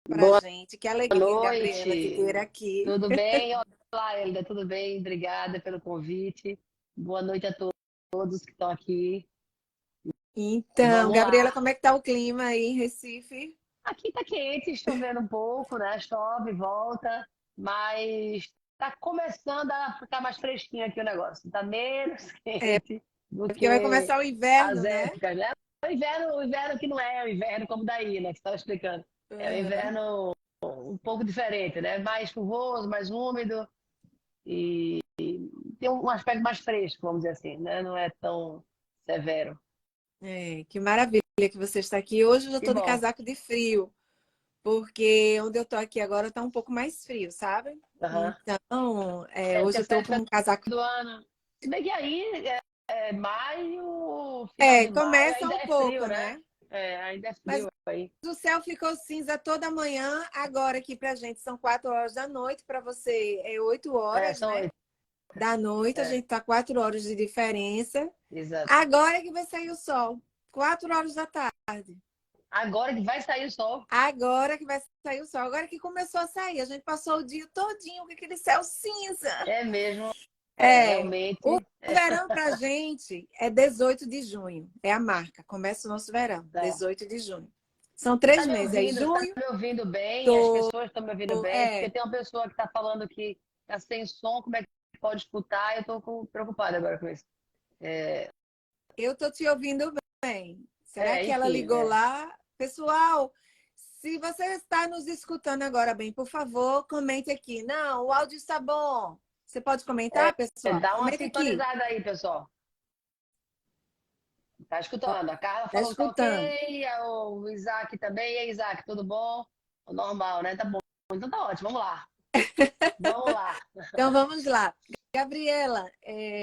pra Boa gente. Que alegria, Gabriela, te noite. ter aqui. Tudo bem? Olá, Elida. Tudo bem? Obrigada pelo convite. Boa noite a todos que estão aqui. Então, Vamos Gabriela, lá. como é que tá o clima aí em Recife? Aqui tá quente, chovendo um pouco, né? Chove, volta, mas tá começando a ficar mais fresquinho aqui o negócio. Tá menos É, quente do porque vai que começar o inverno, as né? épocas, né? O inverno que não é o inverno como daí, né? Que você estava explicando. É o Aham. inverno um pouco diferente, né? Mais chuvoso, mais úmido. E tem um aspecto mais fresco, vamos dizer assim, né? Não é tão severo. É, que maravilha que você está aqui. Hoje eu já Que estou de bom. casaco de frio, porque onde eu estou aqui agora está um pouco mais frio, sabe? Aham. Então, É porque hoje eu essa estou com época um casaco. do ano. Se bem que aí maio, final É, de maio, começa ainda um é pouco, frio, né? né? É, ainda é Mas frio aí. o céu ficou cinza toda manhã. Agora aqui pra gente são 4 horas da noite, para você é oito É, horas, são né? oito. Da noite, a É, gente tá 4 horas de diferença. exato. Agora é que vai sair o sol, 4 horas da tarde. Agora que vai sair o sol. Agora que vai sair o sol, agora que começou a sair. A gente passou o dia todinho com aquele céu cinza. É mesmo, É, o realmente. verão pra gente é 18 de junho, é a marca. Começa o nosso verão, Tá. 18 de junho. São 3 meses aí, Tá junho, me ouvindo bem? As tô, pessoas estão me ouvindo bem? Porque é, tem uma pessoa que está falando que está sem som, como é que pode escutar? Eu estou preocupada agora com isso. eu tô te ouvindo bem. Será que ela Enfim, ligou lá? Pessoal, se você está nos escutando agora bem, por favor, comente aqui. Não, o áudio está bom. Você pode comentar, pessoal? dá uma Comenta aqui. sintonizada aí, pessoal. Tá escutando? A Carla Tá falou que tá escutando? ok, o Isaac também. E aí, Isaac, tudo bom? Normal, né? Tá bom. Então tá ótimo, vamos lá. Vamos lá. Então vamos lá. Gabriela,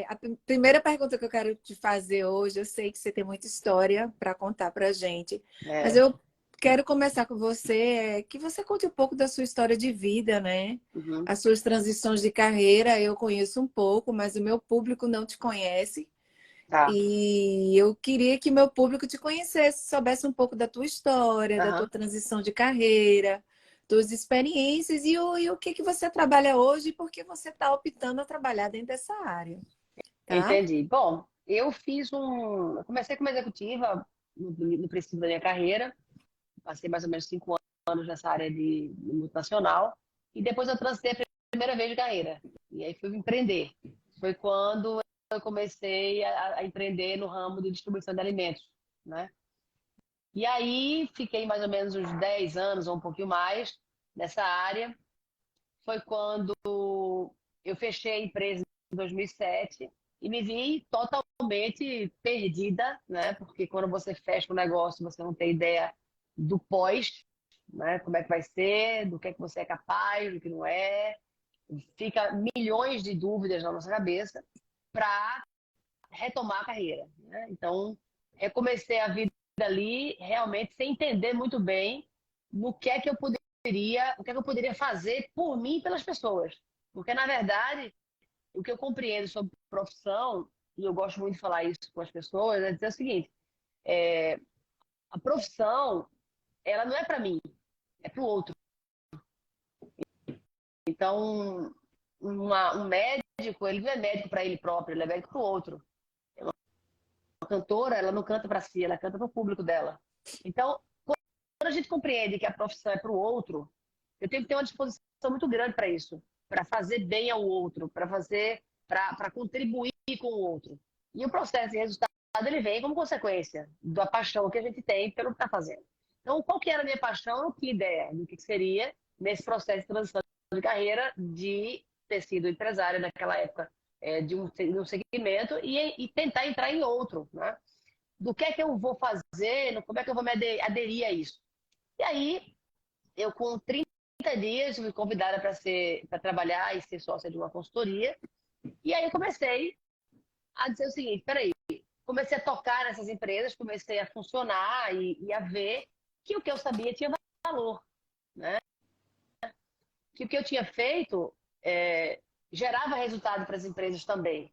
a primeira pergunta que eu quero te fazer hoje, eu sei que você tem muita história para contar para gente, mas É. eu quero começar com você, que você conte um pouco da sua história de vida, né? Uhum. As suas transições de carreira, eu conheço um pouco, mas o meu público não te conhece. Tá. E eu queria que meu público te conhecesse, soubesse um pouco da tua história, da tua Aham. transição de carreira, tuas experiências e o que que você trabalha hoje e por que você está optando a trabalhar dentro dessa área, tá? Entendi. Bom, eu comecei como executiva no princípio da minha carreira, passei mais ou menos 5 anos nessa área de multinacional, e depois eu transitei a primeira vez de carreira. E aí fui empreender. Foi quando eu comecei a empreender no ramo de distribuição de alimentos, né? E aí fiquei mais ou menos uns 10 anos ou um pouquinho mais nessa área. Foi quando eu fechei a empresa em 2007 e me vi totalmente perdida, né? Porque quando você fecha o negócio, você não tem ideia do pós, né? Como é que vai ser, do que é que você é capaz, do que não é. Fica milhões de dúvidas na nossa cabeça para retomar a carreira, né? Então, eu comecei a vida ali realmente sem entender muito bem no que é que eu poderia, o que é que eu poderia fazer por mim e pelas pessoas. Porque, na verdade, o que eu compreendo sobre profissão, e eu gosto muito de falar isso com as pessoas, é dizer o seguinte: a profissão, ela não é para mim, é para o outro. Então, um médico, ele não é médico para ele próprio, ele é médico para o outro. A cantora, ela não canta para si, ela canta para o público dela. Então, quando a gente compreende que a profissão é para o outro, eu tenho que ter uma disposição muito grande para isso, para fazer bem ao outro, para contribuir com o outro. E o processo de resultado ele vem como consequência da paixão que a gente tem pelo que está fazendo. Então, qual que era a minha paixão? Eu não tinha ideia do que seria nesse processo de transição de carreira, de ter sido empresária naquela época de um segmento e tentar entrar em outro, né? Do que é que eu vou fazer, como é que eu vou me aderir a isso. E aí, eu com 30 dias fui convidada para trabalhar e ser sócia de uma consultoria. E aí eu comecei a dizer o seguinte, peraí, comecei a tocar nessas empresas, comecei a funcionar e a ver que o que eu sabia tinha valor, né? Que o que eu tinha feito gerava resultado para as empresas também.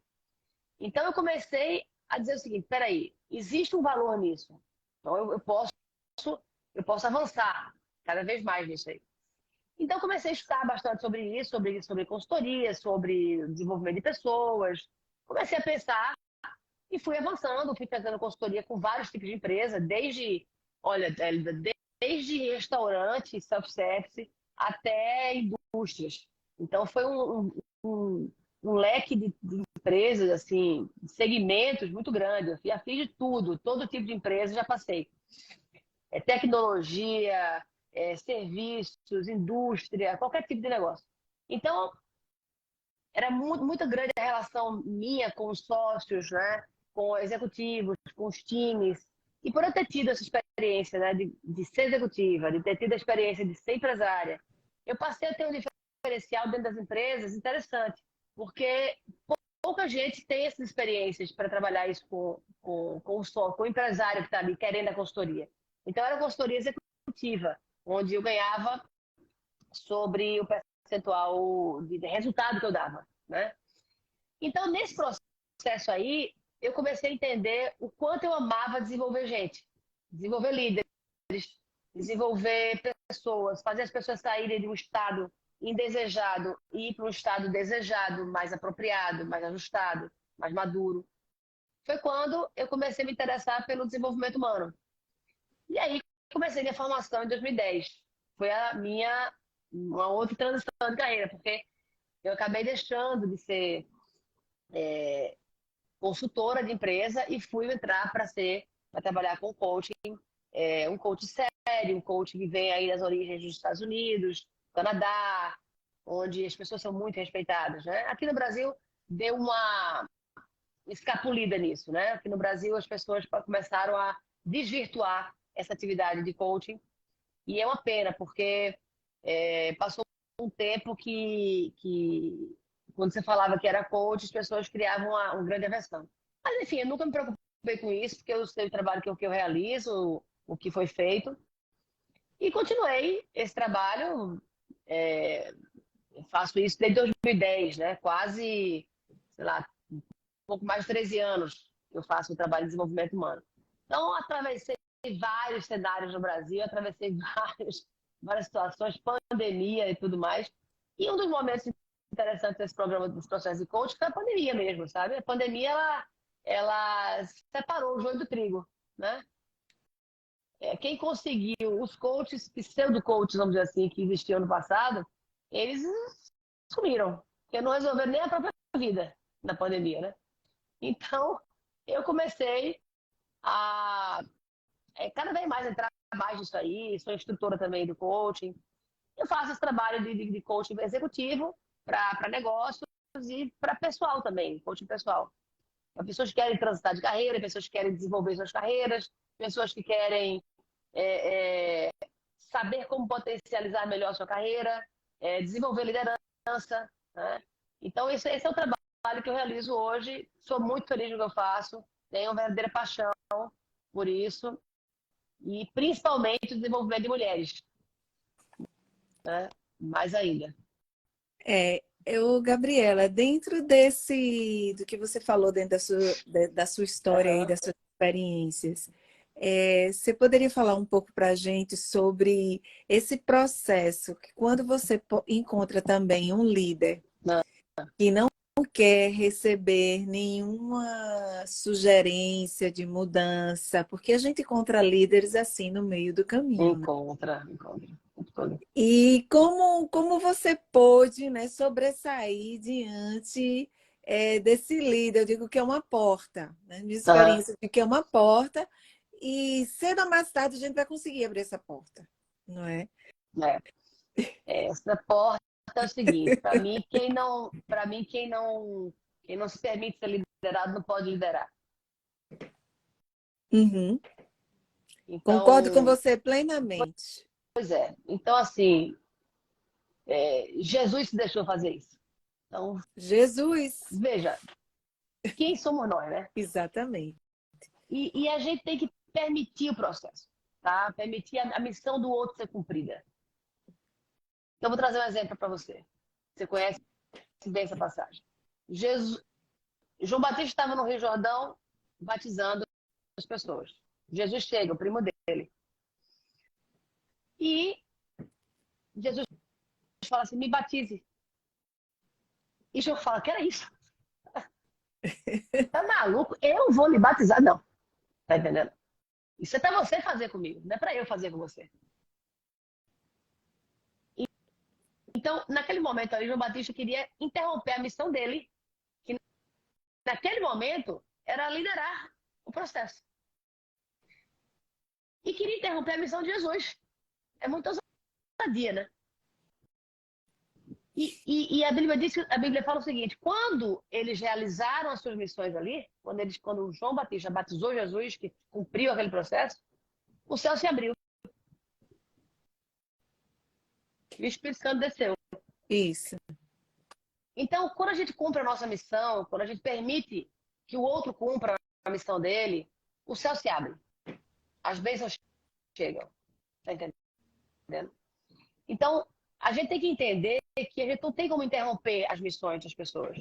Então eu comecei a dizer o seguinte, peraí, existe um valor nisso. Então eu posso avançar. cada vez mais nisso aí. Então, comecei a estudar bastante sobre isso, sobre consultoria, sobre desenvolvimento de pessoas. Comecei a pensar e fui avançando, fui fazendo consultoria com vários tipos de empresa, olha, desde restaurante, self-service, até indústrias. Então, foi um leque de empresas, assim, de segmentos muito grande. Eu já fiz de tudo, todo tipo de empresa já passei. Tecnologia, serviços, indústria, qualquer tipo de negócio. Então, era muito grande a relação minha com os sócios, né? Com executivos, com os times. E por eu ter tido essa experiência, né? De ser executiva, de ter tido a experiência de ser empresária, eu passei a ter um diferencial dentro das empresas interessante, porque pouca gente tem essas experiências para trabalhar isso com o empresário que está ali querendo a consultoria. Então, era consultoria executiva, onde eu ganhava sobre o percentual de resultado que eu dava, né? Então, nesse processo aí, eu comecei a entender o quanto eu amava desenvolver gente, desenvolver líderes, desenvolver pessoas, fazer as pessoas saírem de um estado indesejado e ir para um estado desejado, mais apropriado, mais ajustado, mais maduro. Foi quando eu comecei a me interessar pelo desenvolvimento humano. E aí comecei minha formação em 2010. Foi uma outra transição de carreira, porque eu acabei deixando de ser consultora de empresa e fui entrar para trabalhar com coaching, um coach sério, um coach que vem aí das origens dos Estados Unidos, Canadá, onde as pessoas são muito respeitadas, né? Aqui no Brasil deu uma escapulida nisso, né? Aqui no Brasil as pessoas começaram a desvirtuar essa atividade de coaching e é uma pena porque passou um tempo que quando você falava que era coach, as pessoas criavam uma grande aversão. Mas enfim, eu nunca me preocupei com isso, porque eu sei o trabalho que eu realizo, o que foi feito. E continuei esse trabalho, faço isso desde 2010, né? Quase, sei lá, um pouco mais de 13 anos que eu faço o trabalho de desenvolvimento humano. Então, atravessei vários cenários no Brasil, atravessei várias situações, pandemia e tudo mais. E um dos momentos interessantes desse programa, desse processo de coaching, foi a pandemia mesmo, sabe? A pandemia, ela separou o joio do trigo, né? Quem conseguiu, os coaches, pseudo-coaches, vamos dizer assim, que existiam no passado, eles sumiram, porque não resolveram nem a própria vida na pandemia, né? Então, eu comecei a cada vez mais entrar mais nisso aí, sou instrutora também do coaching. Eu faço esse trabalho de coaching executivo para negócios e para pessoal também, coaching pessoal. Para pessoas que querem transitar de carreira, pessoas que querem desenvolver suas carreiras, pessoas que querem saber como potencializar melhor a sua carreira, desenvolver liderança, né? Então, esse é o trabalho que eu realizo hoje. Sou muito feliz no que eu faço, tenho uma verdadeira paixão por isso, e principalmente o desenvolvimento de mulheres, né? Mais ainda. Gabriela, dentro do que você falou, dentro da sua história e Uhum. das suas experiências, você poderia falar um pouco para a gente sobre esse processo, que quando você encontra também um líder que não quer receber nenhuma sugerência de mudança, porque a gente encontra líderes assim no meio do caminho, né? Encontra. E como você pôde, né, sobressair diante desse líder? Eu digo que é uma porta, né? Minha Uhum. experiência de que é uma porta, e cedo ou mais tarde a gente vai conseguir abrir essa porta, não é? Essa porta é o seguinte, quem não se permite ser liderado não pode liderar. Uhum. Concordo com Então, você plenamente. pois é. Então, assim, Jesus se deixou fazer isso. Então, Jesus, veja, quem somos nós, né? exatamente. E a gente tem que permitir o processo, tá? Permitir a missão do outro ser cumprida. Então, vou trazer um exemplo para você. Você conhece bem essa passagem. João Batista estava no Rio Jordão batizando as pessoas. Jesus chega, o primo dele. E Jesus fala assim, me batize. E João fala, que era isso? Tá maluco? Eu vou lhe batizar? Não. Tá entendendo? Isso é pra você fazer comigo, não é pra eu fazer com você. Então, naquele momento ali, João Batista queria interromper a missão dele, que naquele momento era liderar o processo. E queria interromper a missão de Jesus. É muita ousadia, né? E a Bíblia fala o seguinte: quando eles realizaram as suas missões ali, quando João Batista batizou Jesus, que cumpriu aquele processo, o céu se abriu. E o Espírito Santo desceu. Isso. Então, quando a gente cumpre a nossa missão, quando a gente permite que o outro cumpra a missão dele, o céu se abre. As bênçãos chegam. Tá entendendo? Então, a gente tem que entender que a gente não tem como interromper as missões das pessoas.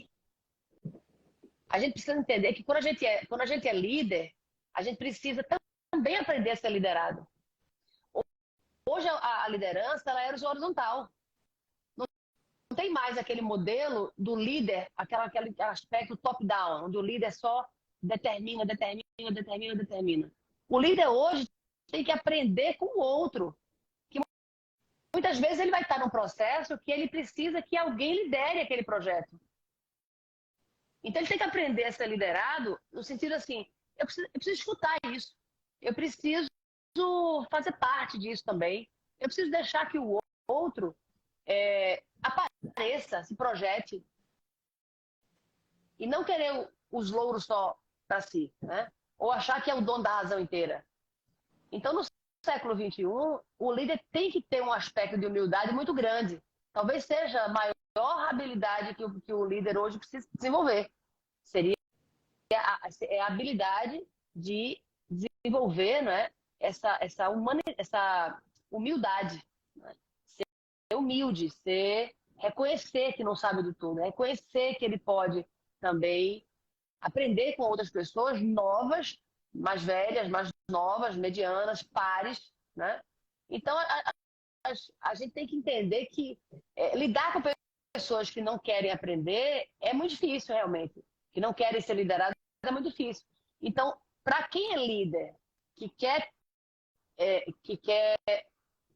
A gente precisa entender que quando a gente é líder, a gente precisa também aprender a ser liderado. Hoje a liderança ela é horizontal. Não tem mais aquele modelo do líder, aquele aspecto top-down, onde o líder só determina. O líder hoje tem que aprender com o outro. Que muitas vezes ele vai estar num processo que ele precisa que alguém lidere aquele projeto. Então ele tem que aprender a ser liderado no sentido assim, eu preciso escutar isso. Eu preciso fazer parte disso também. Eu preciso deixar que o outro apareça, se projete. E não querer os louros só para si, né? Ou achar que é o dono da razão inteira. Então, no século XXI, o líder tem que ter um aspecto de humildade muito grande. Talvez seja a maior habilidade que o líder hoje precisa desenvolver. Seria a habilidade de desenvolver, né, essa humildade. Né? Ser humilde, reconhecer que não sabe de tudo, reconhecer que ele pode também aprender com outras pessoas novas, mais velhas, mais novas, medianas, pares, né? Então, a gente tem que entender que lidar com pessoas que não querem aprender é muito difícil, realmente. Que não querem ser lideradas é muito difícil. Então, para quem é líder, que quer...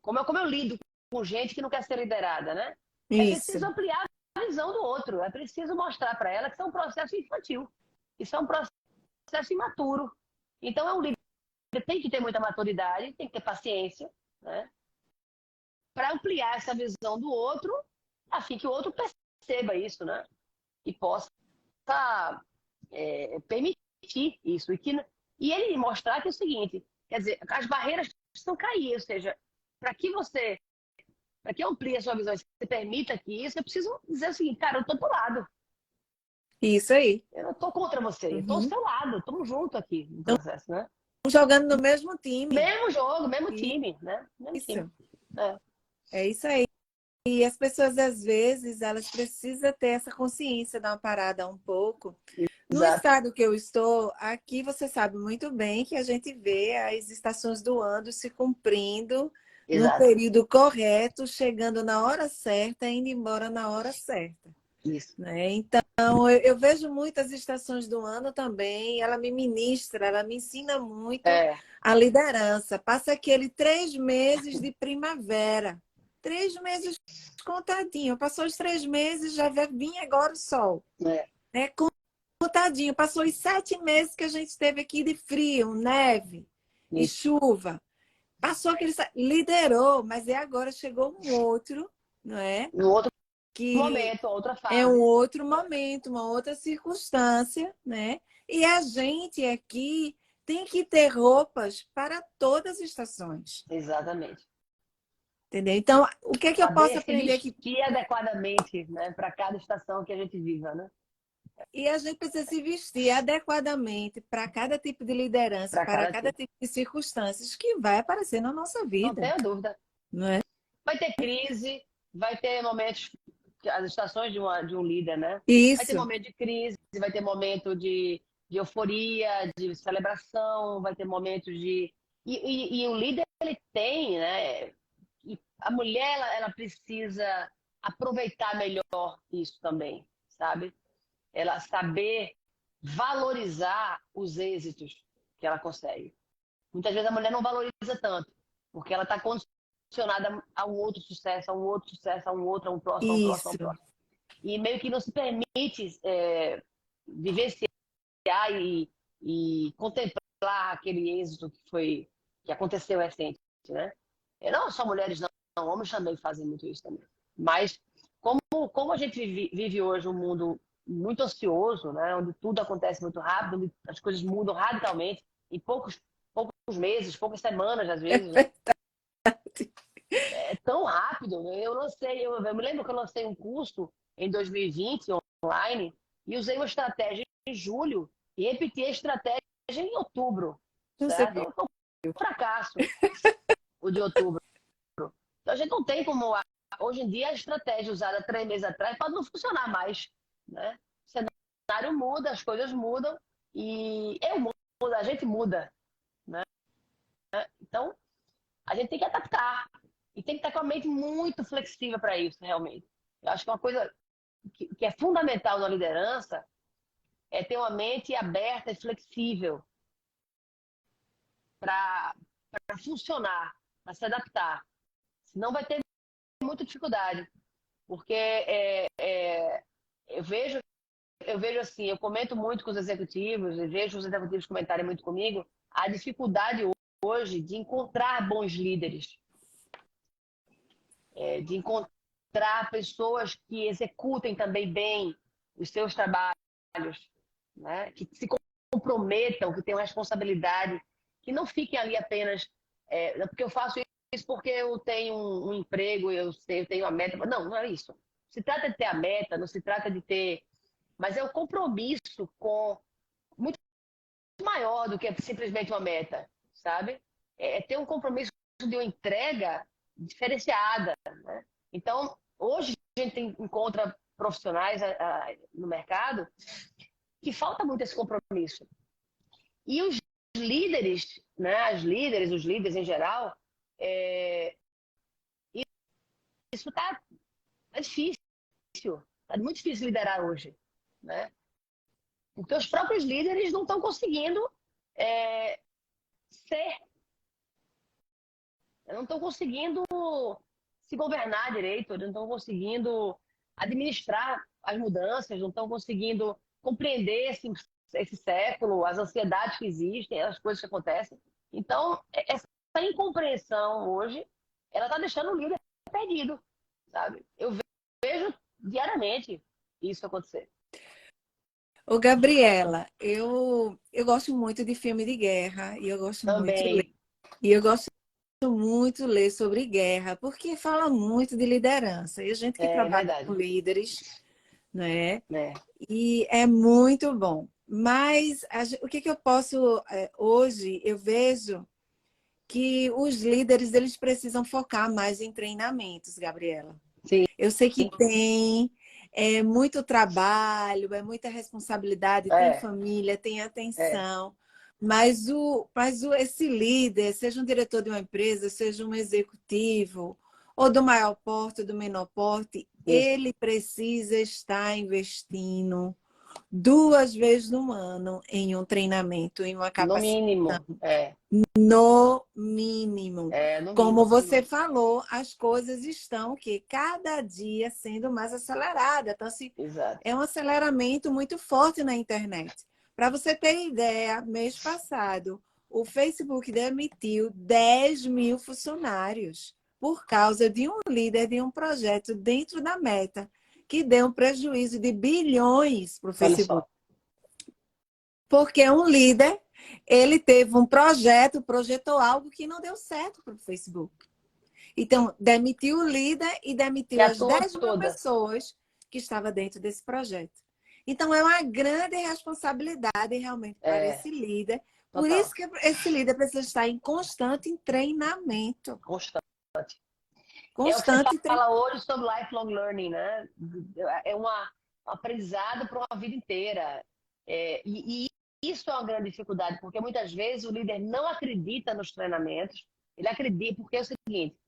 Como eu lido com gente que não quer ser liderada, né? É Isso. preciso ampliar a visão do outro. É preciso mostrar para ela que isso é um processo infantil. Isso é um processo imaturo. Então, é um líder que tem que ter muita maturidade, tem que ter paciência, né? Para ampliar essa visão do outro, a fim que o outro perceba isso, né? E possa permitir isso. E ele mostrar que é o seguinte, quer dizer, as barreiras precisam cair, ou seja, para que amplie a sua visão e você permita que isso, eu preciso dizer o seguinte, cara, eu estou do teu lado. Isso aí. Eu não estou contra você, eu estou ao Uhum. seu lado, estamos juntos aqui no processo, né? Jogando no mesmo time. Mesmo jogo, mesmo time, né? Mesmo time. Isso. É isso aí. E as pessoas, às vezes, elas precisam ter essa consciência, dar uma parada um pouco. No Exato. estado que eu estou, aqui você sabe muito bem que a gente vê as estações do ano se cumprindo no Exato. período correto, chegando na hora certa, indo embora na hora certa. Isso. Né? Então, eu vejo muitas estações do ano também, ela me ministra, ela me ensina muito a liderança. Passa aquele 3 meses de primavera, 3 meses contadinho. Passou os 3 meses, já vai vir agora o sol. Né? Contadinho. Passou os 7 meses que a gente teve aqui de frio, neve e chuva. Passou aquele... Liderou, mas agora chegou um outro, não é? No outro Que momento, outra fase. é um outro momento, uma outra circunstância, né? E a gente aqui tem que ter roupas para todas as estações. Exatamente. Entendeu? Então, o que é que eu posso aprender aqui? Vestir adequadamente, né, para cada estação que a gente viva, né? E a gente precisa se vestir adequadamente para cada tipo de liderança, para cada tipo de circunstâncias que vai aparecer na nossa vida. Não tenho dúvida. Não é? Vai ter crise, vai ter momentos, as estações de um líder, né? Isso. Vai ter momento de crise, vai ter momento de euforia, de celebração, vai ter momentos de... E o líder, ele tem, né? E a mulher ela precisa aproveitar melhor isso também, sabe? Ela saber valorizar os êxitos que ela consegue. Muitas vezes a mulher não valoriza tanto, porque ela está condicionada a um outro sucesso, a um outro sucesso, a um outro, a um próximo, a um próximo, a um Isso, próximo. E meio que não se permite vivenciar e contemplar aquele êxito que aconteceu recente, né? E não só mulheres, não, homens também fazem muito isso também. Mas como a gente vive hoje um mundo muito ansioso, né? Onde tudo acontece muito rápido, onde as coisas mudam radicalmente em poucos meses, poucas semanas, às é vezes, né? verdade. É tão rápido, né? Eu me lembro que eu lancei um curso em 2020 online e usei uma estratégia em julho e repeti a estratégia em outubro, Você certo? viu? Foi um fracasso o de outubro. Então a gente não tem como hoje em dia a estratégia usada 3 meses atrás pode não funcionar mais, né? O cenário muda, as coisas mudam e eu mudo, a gente muda, né? Então a gente tem que adaptar e tem que estar com a mente muito flexível para isso, realmente. Eu acho que uma coisa que é fundamental na liderança é ter uma mente aberta e flexível para funcionar, para se adaptar. Senão vai ter muita dificuldade, porque eu vejo assim, eu comento muito com os executivos, eu vejo os executivos comentarem muito comigo, a dificuldade hoje de encontrar bons líderes, de encontrar pessoas que executem também bem os seus trabalhos, né? Que se comprometam, que tenham responsabilidade, que não fiquem ali apenas porque eu faço isso porque eu tenho um emprego, eu tenho a meta. Não, não é isso. Se trata de ter a meta, não se trata de ter, mas é o compromisso com muito maior do que simplesmente uma meta, sabe? É ter um compromisso de uma entrega diferenciada, né? Então, hoje a gente encontra profissionais no mercado que falta muito esse compromisso. E os líderes, né, as líderes, os líderes em geral, isso tá difícil, tá muito difícil liderar hoje, né? Porque os próprios líderes não estão conseguindo ser, não estão conseguindo se governar direito, não estão conseguindo administrar as mudanças, não estão conseguindo compreender esse século, as ansiedades que existem, as coisas que acontecem. Então, essa incompreensão hoje, ela está deixando o líder perdido, sabe? Eu vejo diariamente isso acontecer. Ô, Gabriela, eu gosto muito de filme de guerra e eu gosto muito de ler. Também, E eu gosto muito de ler sobre guerra, porque fala muito de liderança. E a gente que é trabalha com verdade, líderes, né? né? E é muito bom. Mas o que eu posso hoje eu vejo que os líderes eles precisam focar mais em treinamentos, Gabriela. Sim, Eu sei que tem muito trabalho, é muita responsabilidade, tem é, família, tem é. atenção, mas esse líder, seja um diretor de uma empresa, seja um executivo, ou do maior porte, ou do menor porte, Isso. ele precisa estar investindo 2 vezes no ano em um treinamento, em uma No capacitação. mínimo, No mínimo. no Como você mínimo. falou, as coisas estão que cada dia sendo mais aceleradas. Então, assim, Exato. é um aceleramento muito forte na internet. Para você ter ideia, mês passado, o Facebook demitiu 10 mil funcionários por causa de um líder de um projeto dentro da Meta, que deu um prejuízo de bilhões para o Olha Facebook. só. Porque um líder, ele teve um projeto, projetou algo que não deu certo para o Facebook. Então, demitiu o líder e E demitiu a as turma 10 mil toda. pessoas que estavam dentro desse projeto. Então, é uma grande responsabilidade realmente para É, esse líder. Por isso total. que esse líder precisa estar em constante treinamento. Constante. É o que você Constante fala treinamento. hoje sobre lifelong learning, né? É um aprendizado para uma vida inteira. E isso é uma grande dificuldade, porque muitas vezes o líder não acredita nos treinamentos. Ele acredita, porque é o seguinte,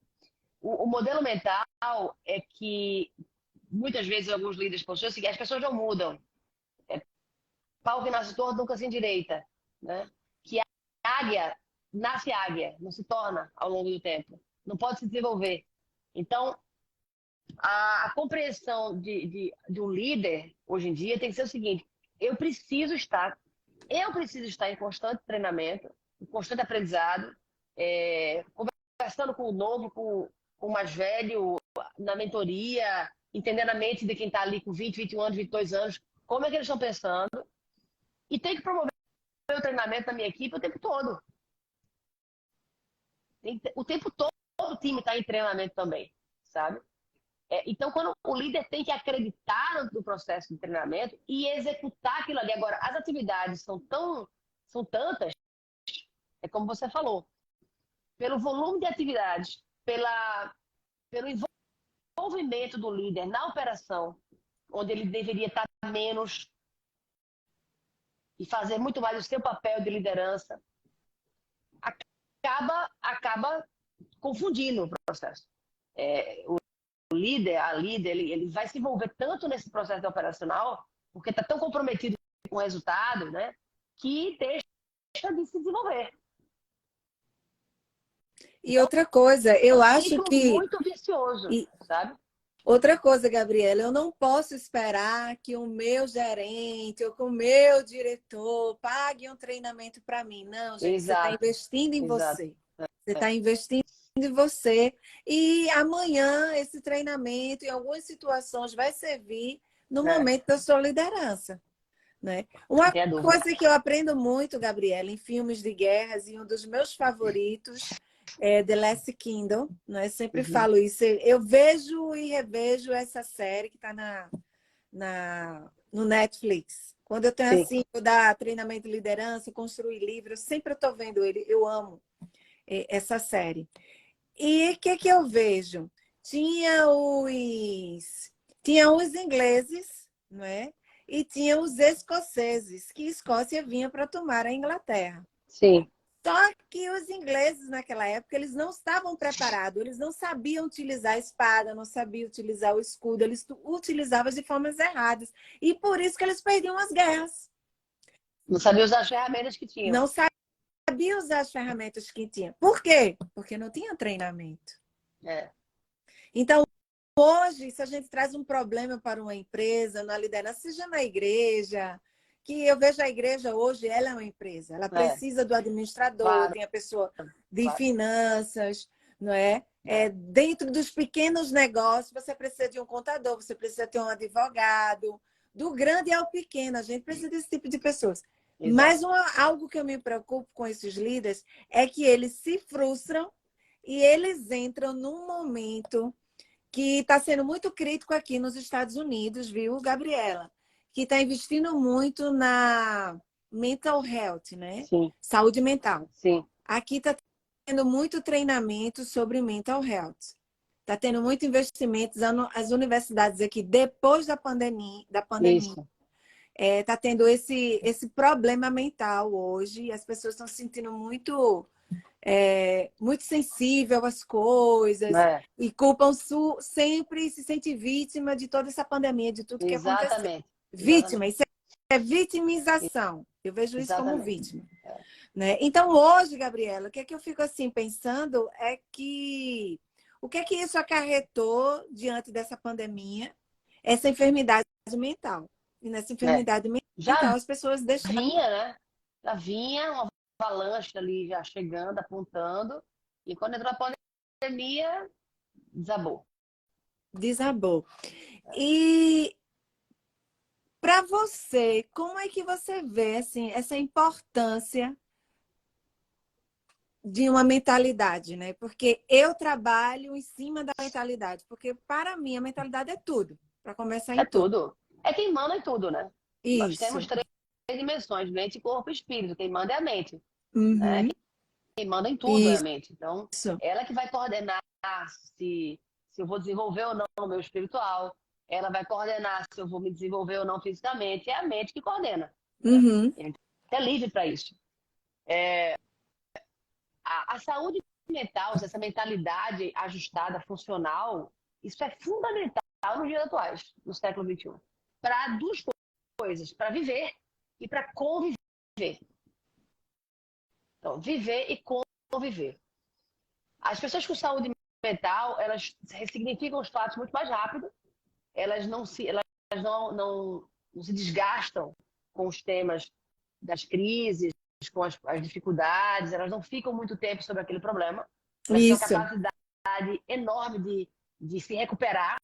o modelo mental é que muitas vezes alguns líderes possuem o seguinte: as pessoas não mudam. Pau que nasce torto nunca se endireita, né? Que a águia nasce águia, não se torna ao longo do tempo, não pode se desenvolver. Então, a compreensão de um líder hoje em dia tem que ser o seguinte: eu preciso estar em constante treinamento, em constante aprendizado, conversando com o novo, com o mais velho, na mentoria, entendendo a mente de quem está ali com 20, 21 anos, 22 anos, como é que eles estão pensando, e tem que promover o treinamento da minha equipe o tempo todo. O tempo todo o time está em treinamento também, sabe? Então, quando o líder tem que acreditar no processo de treinamento e executar aquilo ali. Agora, as atividades são tantas, é como você falou, pelo volume de atividades, pelo envolvimento do líder na operação, onde ele deveria estar menos e fazer muito mais o seu papel de liderança, acaba confundindo o processo. O líder, a líder, ele vai se envolver tanto nesse processo operacional, porque está tão comprometido com o resultado, né, que deixa de se desenvolver. E então, outra coisa, eu acho que... muito vicioso, sabe? Outra coisa, Gabriela, eu não posso esperar que o meu gerente ou que o meu diretor pague um treinamento para mim. Não, gente, você está investindo em você. Você está investindo em você. E amanhã esse treinamento, em algumas situações, vai servir no momento da sua liderança. Né? Uma coisa que eu aprendo muito, Gabriela, em filmes de guerras, e um dos meus favoritos é The Last Kingdom, né? Sempre falo isso. Eu vejo e revejo essa série que está no Netflix. Quando eu tenho assim, eu dar treinamento de liderança, construir livro, eu sempre estou vendo ele. Eu amo essa série. E o que eu vejo? Tinha os ingleses, não é? E tinha os escoceses, que a Escócia vinha para tomar a Inglaterra. Sim. Só que os ingleses, naquela época, eles não estavam preparados, eles não sabiam utilizar a espada, não sabiam utilizar o escudo, eles utilizavam de formas erradas. E por isso que eles perdiam as guerras. Não sabiam usar as ferramentas que tinham. Não sabiam usar as ferramentas que tinham. Por quê? Porque não tinha treinamento. Então, hoje, se a gente traz um problema para uma empresa, na liderança, seja na igreja, que eu vejo a igreja hoje, ela é uma empresa. Ela precisa do administrador, tem a pessoa de finanças, não é? Dentro dos pequenos negócios, você precisa de um contador, você precisa ter um advogado. Do grande ao pequeno, a gente precisa desse tipo de pessoas. Exato. Mas algo que eu me preocupo com esses líderes é que eles se frustram e eles entram num momento que está sendo muito crítico aqui nos Estados Unidos, viu, Gabriela? Que está investindo muito na mental health, né? Sim. Saúde mental. Sim. Aqui está tendo muito treinamento sobre mental health. Está tendo muito investimento. As universidades aqui, depois da pandemia está tendo esse problema mental hoje. As pessoas estão se sentindo muito sensível às coisas e culpam sempre, se sente vítima de toda essa pandemia, de tudo que aconteceu. Vítima, isso é vitimização. Eu vejo isso como vítima. Né? Então, hoje, Gabriela, o que é que eu fico assim pensando é que o que é que isso acarretou diante dessa pandemia, essa enfermidade mental. E nessa enfermidade mental, as pessoas deixaram... né? Já vinha uma avalanche ali já chegando, apontando, e quando entrou a pandemia, desabou. E para você, como é que você vê assim, essa importância de uma mentalidade, né? Porque eu trabalho em cima da mentalidade, porque para mim a mentalidade é tudo, para começar em tudo. É quem manda em tudo, né? Isso. Nós temos 3 dimensões, mente, corpo e espírito. Quem manda é a mente. Né? Quem manda em tudo é a mente. Então, ela que vai coordenar se eu vou desenvolver ou não o meu espiritual. Ela vai coordenar se eu vou me desenvolver ou não fisicamente. É a mente que coordena. É livre para isso. A saúde mental, essa mentalidade ajustada, funcional, isso é fundamental nos dias atuais, no século XXI. Para duas coisas, para viver e para conviver. Então, viver e conviver. As pessoas com saúde mental, elas ressignificam os fatos muito mais rápido, elas não se desgastam com os temas das crises, com as dificuldades, elas não ficam muito tempo sobre aquele problema. Elas têm uma Isso. capacidade enorme de se recuperar,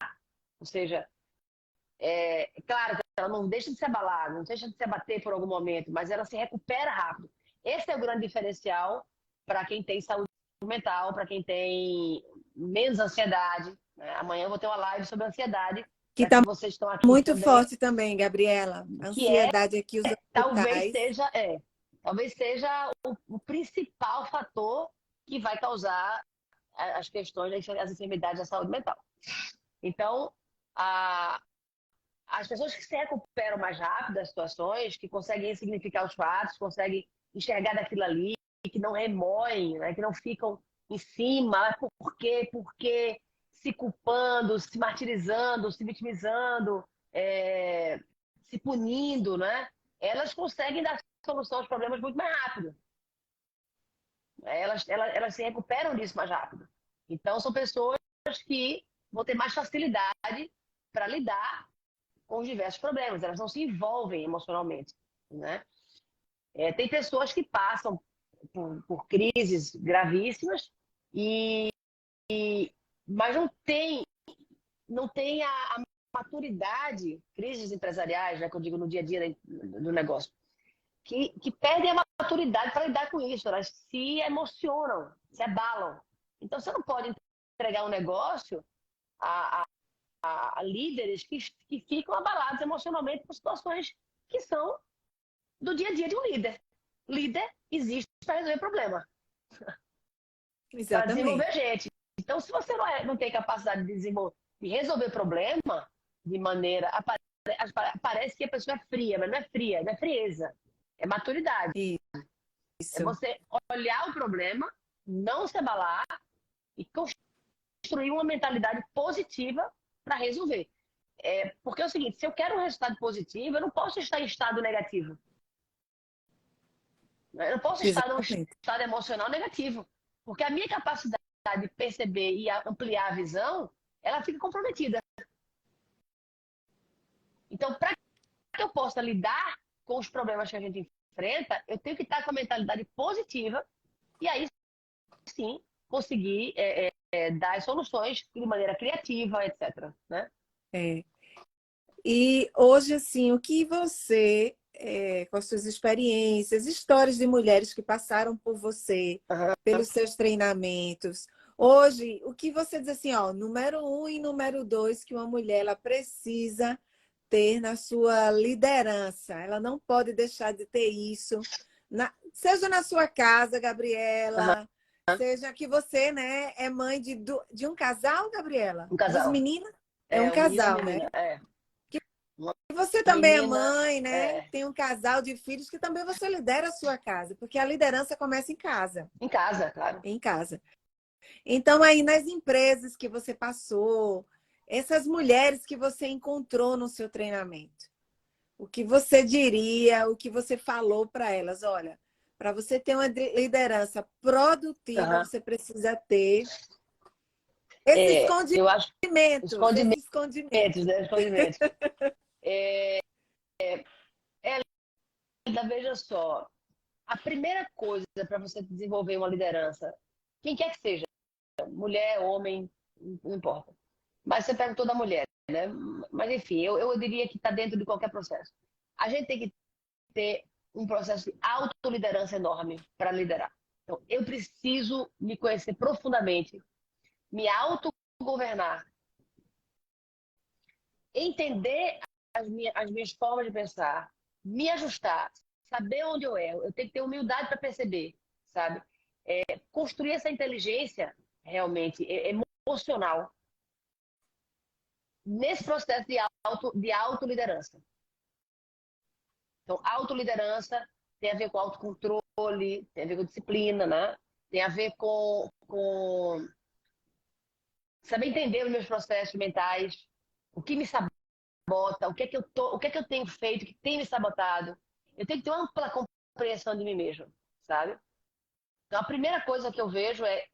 ou seja, claro que ela não deixa de se abalar, não deixa de se abater por algum momento, mas ela se recupera rápido. Esse é o grande diferencial para quem tem saúde mental, para quem tem menos ansiedade. Né? Amanhã eu vou ter uma live sobre ansiedade, Que para está que vocês estão aqui muito também, forte também, Gabriela. A que é ansiedade aqui, os talvez hospitais. seja, talvez seja o principal fator que vai causar as questões das enfermidades da saúde mental. Então, as pessoas que se recuperam mais rápido das situações, que conseguem ressignificar os fatos, conseguem enxergar daquilo ali, que não remoem, né? Que não ficam em cima, por quê, se culpando, se martirizando, se vitimizando, se punindo, né? Elas conseguem dar solução aos problemas muito mais rápido. Elas se recuperam disso mais rápido. Então, são pessoas que vão ter mais facilidade para lidar com os diversos problemas, elas não se envolvem emocionalmente, né? Tem pessoas que passam por crises gravíssimas, mas não tem a maturidade, crises empresariais, né, que eu digo no dia a dia do negócio, que perdem a maturidade para lidar com isso, elas se emocionam, se abalam. Então, você não pode entregar um negócio a líderes que ficam abalados emocionalmente por situações que são do dia a dia de um líder. Líder existe para resolver problema, para Exatamente. desenvolver gente. Então, se você não tem capacidade de resolver problema de maneira... Parece que a pessoa é fria, mas não é fria, não é frieza. É maturidade. É Isso. você olhar o problema, não se abalar e construir uma mentalidade positiva para resolver. Porque é o seguinte, se eu quero um resultado positivo, eu não posso estar em estado negativo. Eu não posso estar num Exatamente. estado emocional negativo. Porque a minha capacidade de perceber e ampliar a visão, ela fica comprometida. Então, para que eu possa lidar com os problemas que a gente enfrenta, eu tenho que estar com a mentalidade positiva e aí sim conseguir dar as soluções de maneira criativa, etc. Né? E hoje, assim, o que você, com as suas experiências, histórias de mulheres que passaram por você, pelos seus treinamentos, hoje, o que você diz assim, ó, número 1 e número 2, que uma mulher ela precisa ter na sua liderança, ela não pode deixar de ter isso, seja na sua casa, Gabriela, seja que você, né, é mãe de um casal, Gabriela? Um Duas casal. meninas? É um Um menino e uma casal, né? menina. E você também é Menina, mãe, né? Tem um casal de filhos que também você lidera a sua casa, porque a liderança começa em casa, em casa, claro. em casa. Então, aí nas empresas que você passou, essas mulheres que você encontrou no seu treinamento, o que você diria, o que você falou para elas? Olha, para você ter uma liderança produtiva, você precisa ter esses Eu acho escondimentos, escondimentos, esses escondimentos. né? Escondimentos. Veja só, a primeira coisa para você desenvolver uma liderança, quem quer que seja, mulher, homem, não importa. Mas você pega toda mulher, né? Mas enfim, eu diria que está dentro de qualquer processo. A gente tem que ter um processo de autoliderança enorme para liderar. Então, eu preciso me conhecer profundamente, me autogovernar, entender as minhas formas de pensar, me ajustar, saber onde eu erro. Eu tenho que ter humildade para perceber, sabe? Construir essa inteligência realmente emocional nesse processo de autoliderança. Então, autoliderança tem a ver com autocontrole, tem a ver com disciplina, né? Tem a ver com com saber entender os meus processos mentais, o que me sabota, o que é que eu tenho feito, o que tem me sabotado. Eu tenho que ter uma ampla compreensão de mim mesmo, sabe? Então, a primeira coisa que eu vejo é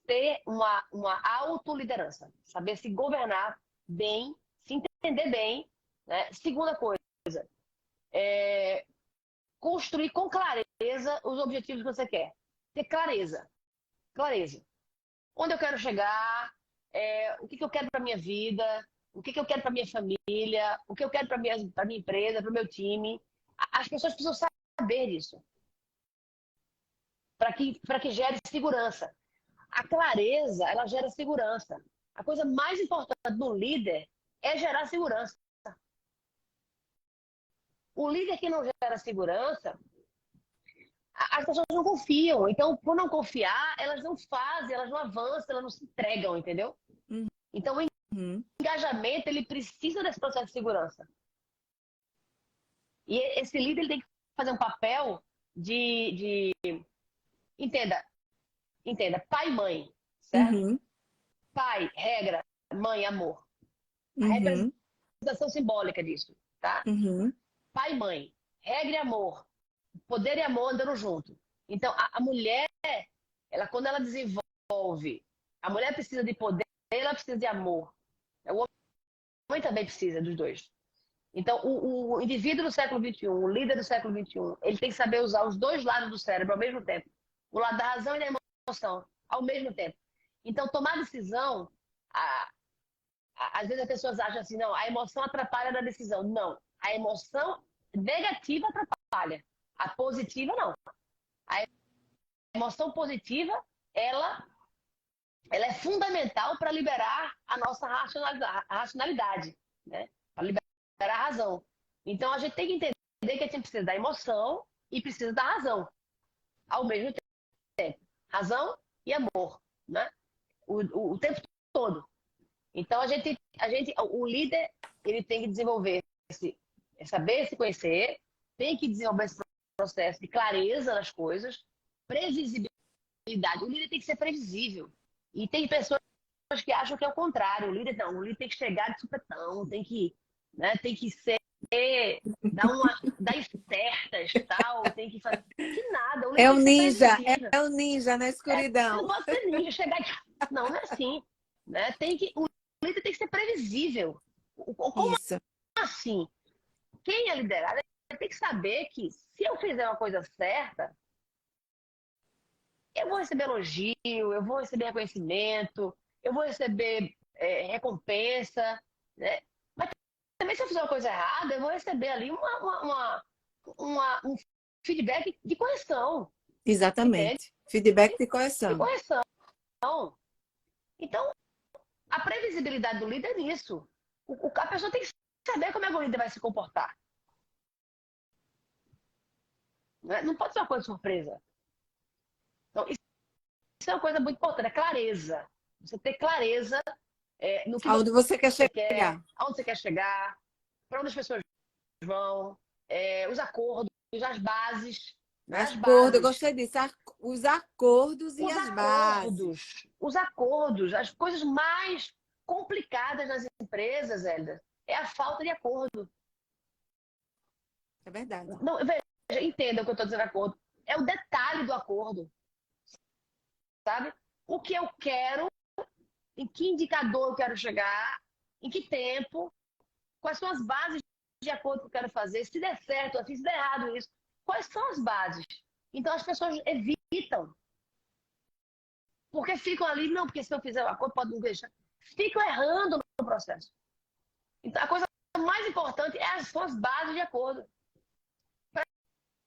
ter uma autoliderança, saber se governar bem, se entender bem, né? Segunda coisa, construir com clareza os objetivos que você quer. Ter clareza. Clareza. Onde eu quero chegar, o que eu quero para minha vida, o que eu quero para minha família, o que eu quero para minha empresa, para o meu time. As pessoas precisam saber disso, para que gere segurança. A clareza, ela gera segurança. A coisa mais importante do líder é gerar segurança. O líder que não gera segurança, as pessoas não confiam. Então, por não confiar, elas não fazem, elas não avançam, elas não se entregam, entendeu? Então, o engajamento, ele precisa desse processo de segurança. E esse líder, ele tem que fazer um papel de entenda, pai e mãe, certo? Pai, regra, mãe, amor. A representação simbólica disso, tá? Pai e mãe, regra e amor. Poder e amor andando junto. Então, a mulher, quando ela desenvolve, a mulher precisa de poder, ela precisa de amor. O homem também precisa dos dois. Então, o indivíduo do século XXI, o líder do século XXI, ele tem que saber usar os dois lados do cérebro ao mesmo tempo. O lado da razão e da emoção, ao mesmo tempo. Então, tomar decisão, às vezes as pessoas acham assim, não, a emoção atrapalha na decisão. Não, a emoção negativa atrapalha. A positiva, não. A emoção positiva, ela é fundamental para liberar a nossa racionalidade, né? Para liberar a razão. Então, a gente tem que entender que a gente precisa da emoção e precisa da razão, ao mesmo tempo. Razão e amor, né? O tempo todo. Então, o líder, ele tem que desenvolver, saber se conhecer, tem que desenvolver esse processo de clareza nas coisas, previsibilidade. O líder tem que ser previsível. E tem pessoas que acham que é o contrário. O líder não, o líder tem que chegar de supetão, tem que ser, dar espertas, tal, tem que fazer. Que nada, o líder É tem o que ser ninja, previsível. é o ninja na Você escuridão. não pode ser ninja, chegar aqui. Não é assim. Né? O líder tem que ser previsível. Como Isso. assim? Quem é liderado tem que saber que se eu fizer uma coisa certa, eu vou receber elogio, eu vou receber reconhecimento, eu vou receber recompensa, né? Mas também se eu fizer uma coisa errada, eu vou receber ali um feedback de correção. Exatamente. Entende? Feedback de De correção. correção. Então, a previsibilidade do líder é nisso. A pessoa tem que saber como é que o líder vai se comportar. Né? Não pode ser uma coisa surpresa. Então, isso é uma coisa muito importante, é clareza. Você ter clareza no que Aonde você quer você chegar. quer, aonde você quer chegar, para onde as pessoas vão, os acordos, as bases. Né? As Acordo, eu bases. gostei disso. Os acordos e Os as acordos. bases. Os acordos, as coisas mais complicadas nas empresas, Hélida, é a falta de acordo. É verdade. Não, veja, entenda o que eu estou dizendo, acordo. É o detalhe do acordo. Sabe? O que eu quero, em que indicador eu quero chegar, em que tempo, quais são as bases de acordo que eu quero fazer, se der certo, assim, se der errado isso, quais são as bases? Então as pessoas evitam. Porque ficam ali, não, porque se eu fizer o acordo pode não deixar. Ficam errando no processo. Então a coisa mais importante são as bases de acordo para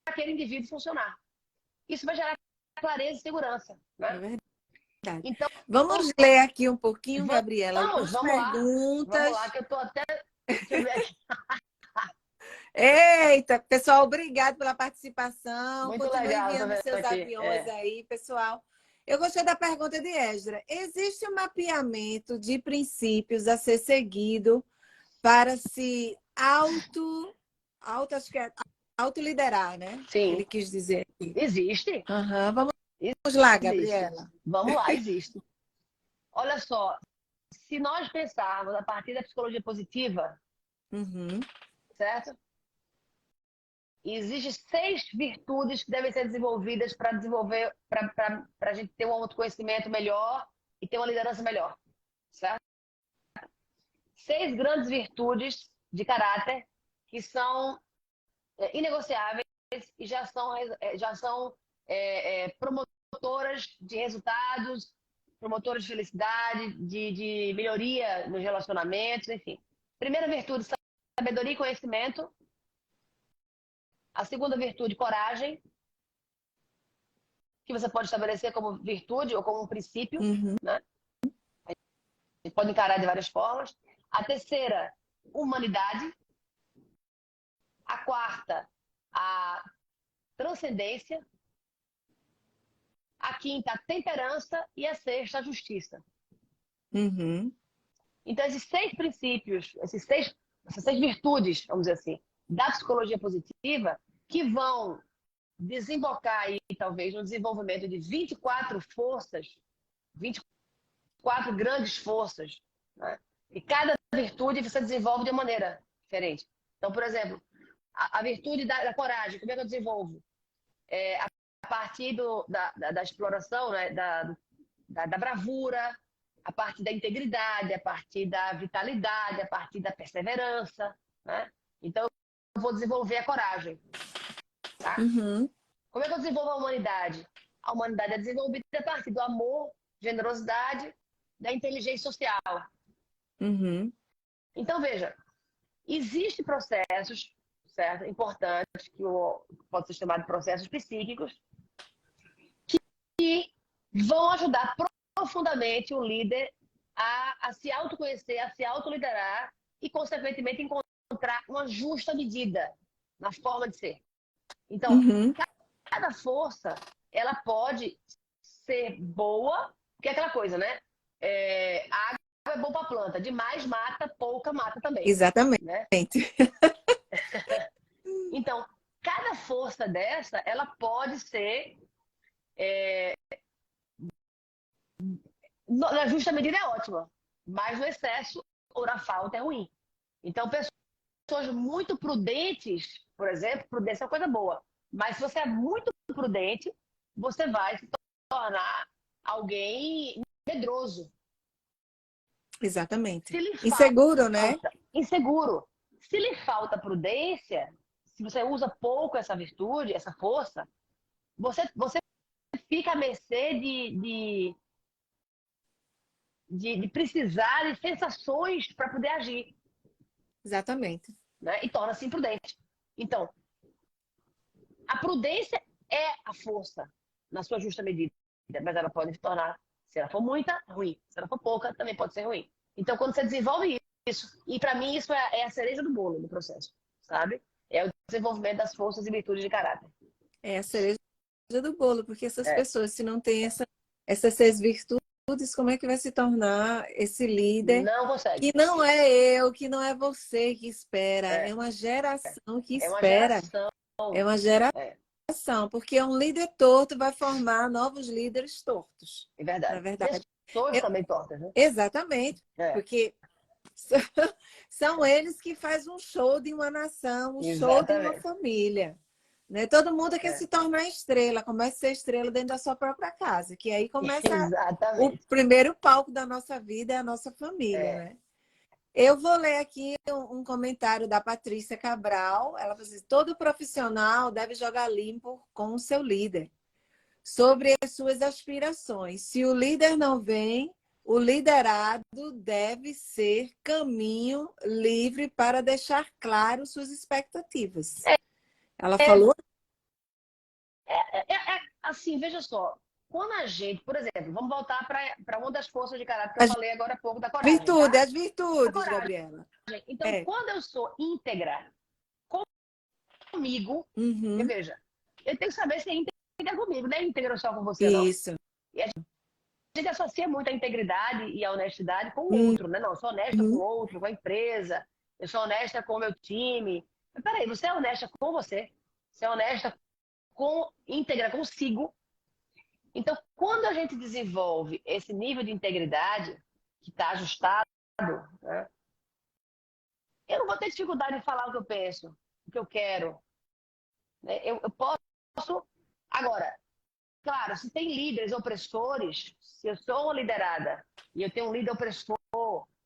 aquele indivíduo funcionar. Isso vai gerar clareza e segurança. Né? É verdade. Então, vamos ler aqui um pouquinho, Gabriela, algumas vamos perguntas. lá, que eu estou até... Deixa eu ver aqui. Eita, pessoal, obrigado pela participação. Muito Continue legal, tô enviando vendo seus aqui. aviões aí, pessoal. Eu gostei da pergunta de Esdra. Existe um mapeamento de princípios a ser seguido para se acho que é autoliderar, né? Sim, Ele quis dizer aqui. existe. Vamos Vamos lá, Existe. Gabriela. Vamos lá, existe. Olha só, se nós pensarmos a partir da psicologia positiva, Uhum. certo? Existem 6 virtudes que devem ser desenvolvidas para desenvolver, para a gente ter um autoconhecimento melhor e ter uma liderança melhor, certo? 6 grandes virtudes de caráter que são inegociáveis e já são promotoras de resultados, promotoras de felicidade, de melhoria nos relacionamentos, enfim. Primeira virtude, sabedoria e conhecimento. A segunda virtude, coragem, que você pode estabelecer como virtude ou como um princípio, Uhum. né? A gente pode encarar de várias formas. A terceira, humanidade. A quarta, a transcendência. A quinta, a temperança. E a sexta, a justiça. Uhum. Então, esses 6 princípios, essas 6 virtudes, vamos dizer assim, da psicologia positiva, que vão desembocar aí, talvez, no desenvolvimento de 24 forças, 24 grandes forças, né? E cada virtude você desenvolve de uma maneira diferente. Então, por exemplo, a virtude da coragem, como é que eu desenvolvo? A partir da exploração, né? Da bravura, a partir da integridade, a partir da vitalidade, a partir da perseverança, né? Então, eu vou desenvolver a coragem, tá? Uhum. Como é que eu desenvolvo a humanidade? A humanidade é desenvolvida a partir do amor, generosidade, da inteligência social. Uhum. Então, veja, existem processos, certo, importantes, que pode ser chamado de processos psíquicos, que vão ajudar profundamente o líder a se autoconhecer, a se autoliderar e, consequentemente, encontrar uma justa medida na forma de ser. Então, Uhum. cada força, ela pode ser boa, porque é aquela coisa, né? A água é boa para a planta, demais mata, pouca mata também, Exatamente. né? Então, cada força dessa, ela pode ser, na justa medida é ótima, mas no excesso ou na falta é ruim. Então, pessoas muito prudentes, por exemplo, prudência é uma coisa boa, mas se você é muito prudente, você vai se tornar alguém medroso. Exatamente. Se lhe Inseguro, né? falta, inseguro, se lhe falta prudência, se você usa pouco essa virtude, essa força, você fica à mercê de precisar de sensações para poder agir, Exatamente. né? E torna-se imprudente. Então, a prudência é a força na sua justa medida, mas ela pode se tornar, se ela for muita, ruim. Se ela for pouca, também pode ser ruim. Então, quando você desenvolve isso, e para mim isso é a cereja do bolo do processo, sabe? É o desenvolvimento das forças e virtudes de caráter. É a cereja do bolo, porque essas É. pessoas, se não têm essas 6 virtudes, como é que vai se tornar esse líder? Não consegue. Que não é eu, que não é você que espera, é É, uma geração que é uma espera. geração. É uma É, geração, porque um líder torto vai formar novos líderes tortos, é na verdade. verdade. Pessoas Eu- também tortas, né? Exatamente, É, porque são eles que fazem um show de uma nação, um show de uma exatamente. família. Né? Todo mundo quer É, se tornar estrela, começa a ser estrela dentro da sua própria casa, que aí começa o exatamente. primeiro palco da nossa vida, é a nossa família, É. né? Eu vou ler aqui um comentário da Patrícia Cabral. Ela fala assim: todo profissional deve jogar limpo com o seu líder sobre as suas aspirações. Se o líder não vem, o liderado deve ser caminho livre para deixar claro suas expectativas. Ela É, falou assim, veja só. Quando a gente, por exemplo, vamos voltar para uma das forças de caráter que eu as falei agora há pouco, da coragem, virtudes, tá? as A virtudes, coragem. Gabriela. Então, É. quando eu sou íntegra comigo, porque Uhum. veja, eu tenho que saber se é íntegra comigo, não é íntegra só com você, não. Isso. E a gente associa muito a integridade e a honestidade com o Uhum. outro, né? Não, eu sou honesta com o outro, com a empresa, eu sou honesta com o meu time. Mas peraí, você é honesta com você? Você é honesta íntegra consigo? Então, quando a gente desenvolve esse nível de integridade, que está ajustado, né, eu não vou ter dificuldade em falar o que eu penso, o que eu quero. Né? Eu posso. Agora, claro, se tem líderes opressores, se eu sou uma liderada e eu tenho um líder opressor,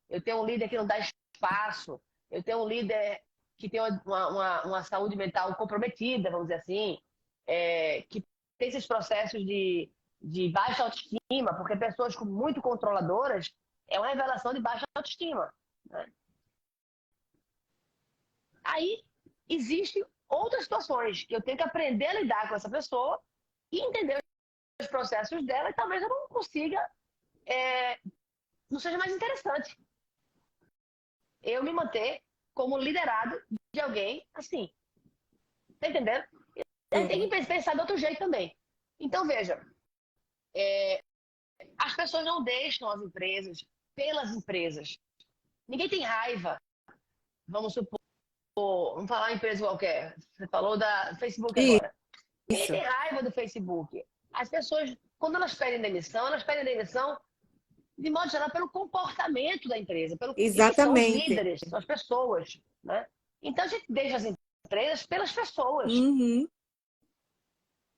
eu tenho um líder que não dá espaço, eu tenho um líder que tem uma saúde mental comprometida, vamos dizer assim, que tem esses processos de baixa autoestima, porque pessoas muito controladoras é uma revelação de baixa autoestima. Né? Aí existem outras situações que eu tenho que aprender a lidar com essa pessoa e entender os processos dela e talvez eu não consiga, não seja mais interessante eu me manter como liderado de alguém assim. Tá entendendo? Aí tem que pensar de outro jeito também. Então, veja, as pessoas não deixam as empresas pelas empresas. Ninguém tem raiva. Vamos supor, vamos falar em empresa qualquer. Você falou da Facebook agora. Ninguém Isso. tem raiva do Facebook. As pessoas, quando elas pedem demissão de modo geral pelo comportamento da empresa, e que são os Exatamente. líderes, são as pessoas, né? Então a gente deixa as empresas pelas pessoas. Uhum.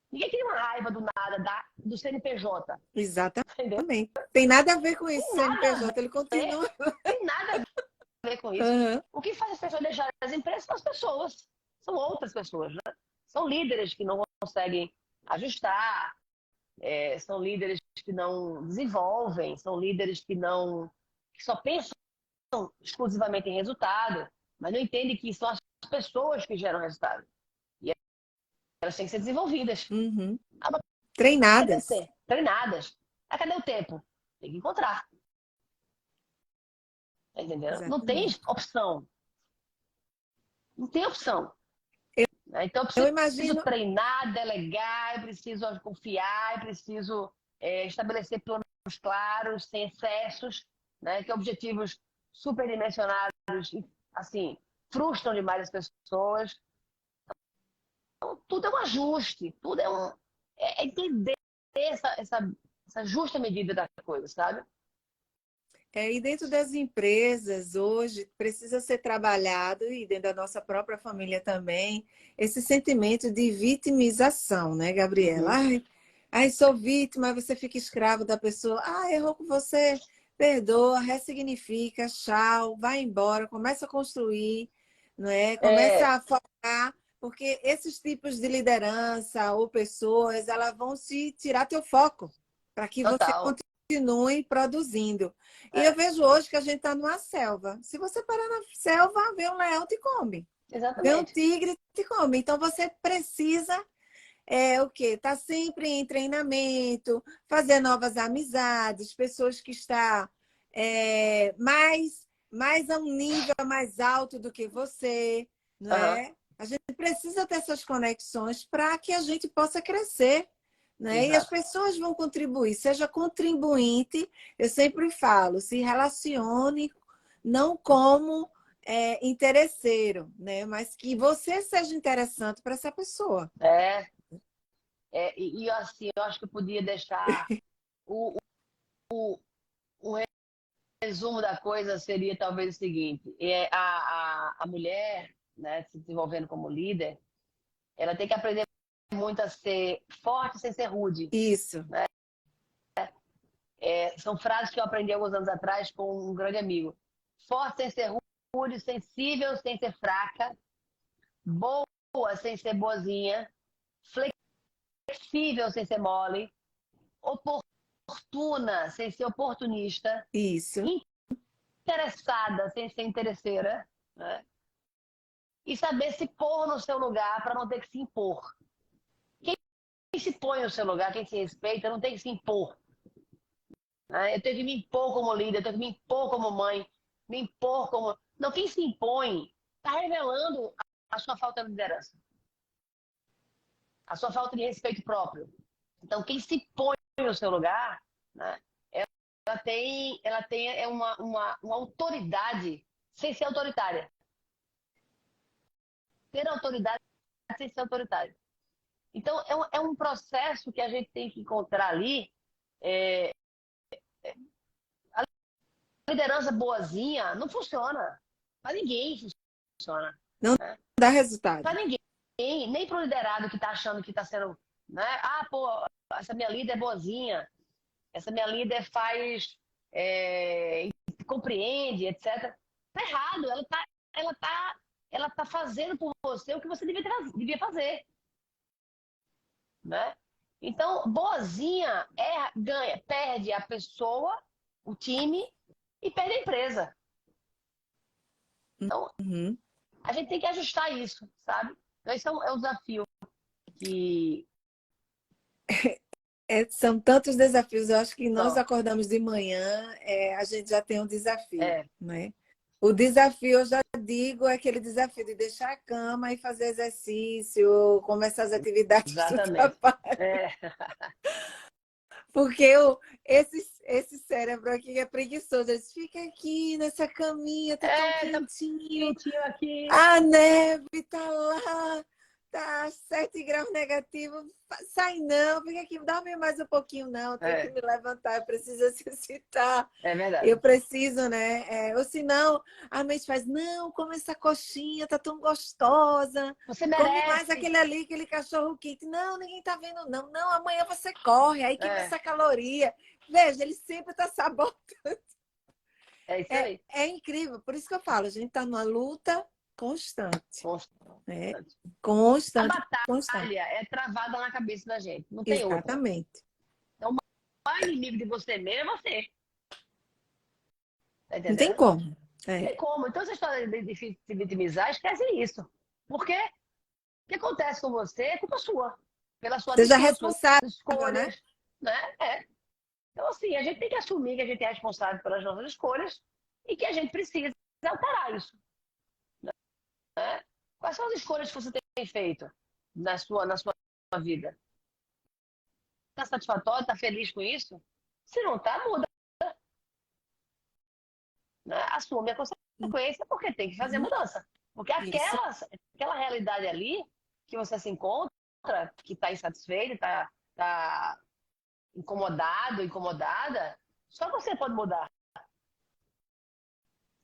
Ninguém cria uma raiva do nada do CNPJ, entendeu? Exatamente. Tem nada a ver com isso, Tem nada a CNPJ, ele ver, continua. tem nada a ver com isso. Uhum. O que faz as pessoas deixarem as empresas são as pessoas, são outras pessoas, né? São líderes que não conseguem ajustar, são líderes que não desenvolvem, são líderes que só pensam exclusivamente em resultado, mas não entendem que são as pessoas que geram resultado. E elas têm que ser desenvolvidas. Uhum. Quer Treinadas. crescer, treinadas. Ah, cadê o tempo? Tem que encontrar. Tá entendendo? Não tem Exatamente. opção. Não tem opção. Eu, Então, eu eu preciso imagino, treinar, delegar, eu preciso confiar, eu preciso estabelecer planos claros, sem excessos, né? Que objetivos superdimensionados, assim, frustram demais as pessoas. Então, tudo é um ajuste, tudo é entender essa justa medida da coisa, sabe? e dentro das empresas hoje precisa ser trabalhado, e dentro da nossa própria família também, esse sentimento de vitimização, né, Gabriela? Uhum. Ai, sou vítima, aí você fica escravo da pessoa. Ah, errou com você, perdoa, ressignifica, tchau, vai embora, começa a construir, não é? Começa É, a focar, porque esses tipos de liderança ou pessoas, elas vão se tirar teu foco para que você total. continue produzindo. E eu É, vejo hoje que a gente está numa selva. Se você parar na selva, vê um leão te come. Vê um exatamente. tigre te come. Então você precisa o quê? Tá sempre em treinamento, fazer novas amizades, pessoas que estão mais a um nível mais alto do que você, não Uhum. é? A gente precisa ter essas conexões para que a gente possa crescer, né? E as Exato. pessoas vão contribuir, seja contribuinte, eu sempre falo, se relacione não como interesseiro, né? Mas que você seja interessante para essa pessoa. É, assim, eu acho que eu podia deixar o, o resumo da coisa seria talvez o seguinte: a mulher, né, se desenvolvendo como líder, ela tem que aprender muito a ser forte sem ser rude. Isso. São frases que eu aprendi alguns anos atrás com um grande amigo. Forte sem ser rude, sensível sem ser fraca, boa sem ser boazinha, flexível sem ser mole, oportuna sem ser oportunista, Isso. interessada sem ser interesseira, né? E saber se pôr no seu lugar para não ter que se impor. Quem se põe no seu lugar, quem se respeita, não tem que se impor. Né? Eu tenho que me impor como líder, eu tenho que me impor como mãe, me impor como. Não, quem se impõe está revelando a sua falta de liderança, a sua falta de respeito próprio. Então, quem se põe no seu lugar, né, ela tem uma autoridade sem ser autoritária. Ter autoridade sem ser autoritário. Então, é um processo que a gente tem que encontrar ali. A liderança boazinha não funciona. Para ninguém funciona. Não Né? dá resultado. Para ninguém. Nem para o liderado que está achando que está sendo... Né? Ah, pô, essa minha líder é boazinha. Essa minha líder compreende, etc. Tá errado. Ela tá fazendo por você o que você devia fazer. Né? Então, boazinha perde a pessoa, o time e perde a empresa. Então, Uhum. a gente tem que ajustar isso, sabe? Então, esse é um desafio que... São tantos desafios. Eu acho que nós Não, acordamos de manhã, a gente já tem um desafio, é, né? O desafio, eu já digo, é aquele desafio de deixar a cama e fazer exercício, começar as atividades do exatamente. trabalho. É, Porque esse cérebro aqui é preguiçoso. Ele fica aqui nessa caminha, tá tão tá quentinho. bonitinho aqui. A neve tá lá, tá 7 graus negativos. Sai não, fica aqui, dorme mais um pouquinho não. Tenho que me levantar, eu preciso exercitar. É Eu verdade. preciso, né? Ou senão, a mente faz, não, come essa coxinha, tá tão gostosa. Você Come mais merece. aquele ali, aquele cachorro quente. Não, ninguém tá vendo, não. Não, amanhã você corre, aí queima É, essa caloria. Veja, ele sempre tá sabotando. é isso É, aí. é incrível, por isso que eu falo, a gente está numa luta constante, né? Constante. A Constante, constante. batalha é travada na cabeça da gente. Não tem outra. Exatamente. Então, o maior inimigo de você mesmo é você. Tá Não tem entendendo? como. Não tem É. como. Então, essa história de se vitimizar, esquece isso. Porque o que acontece com você é culpa sua. Pela sua Seja atitude, suas responsável, né? escolhas. Né? Então, assim, a gente tem que assumir que a gente é responsável pelas nossas escolhas e que a gente precisa alterar isso. Né? Quais são as escolhas que você tem feito na sua vida? Está satisfatório? Está feliz com isso? Se não está, muda. Né? Assume a consequência porque tem que fazer Uhum. mudança. Porque Isso. aquela realidade ali que você se encontra, que está insatisfeito, está incomodado, incomodada, só você pode mudar.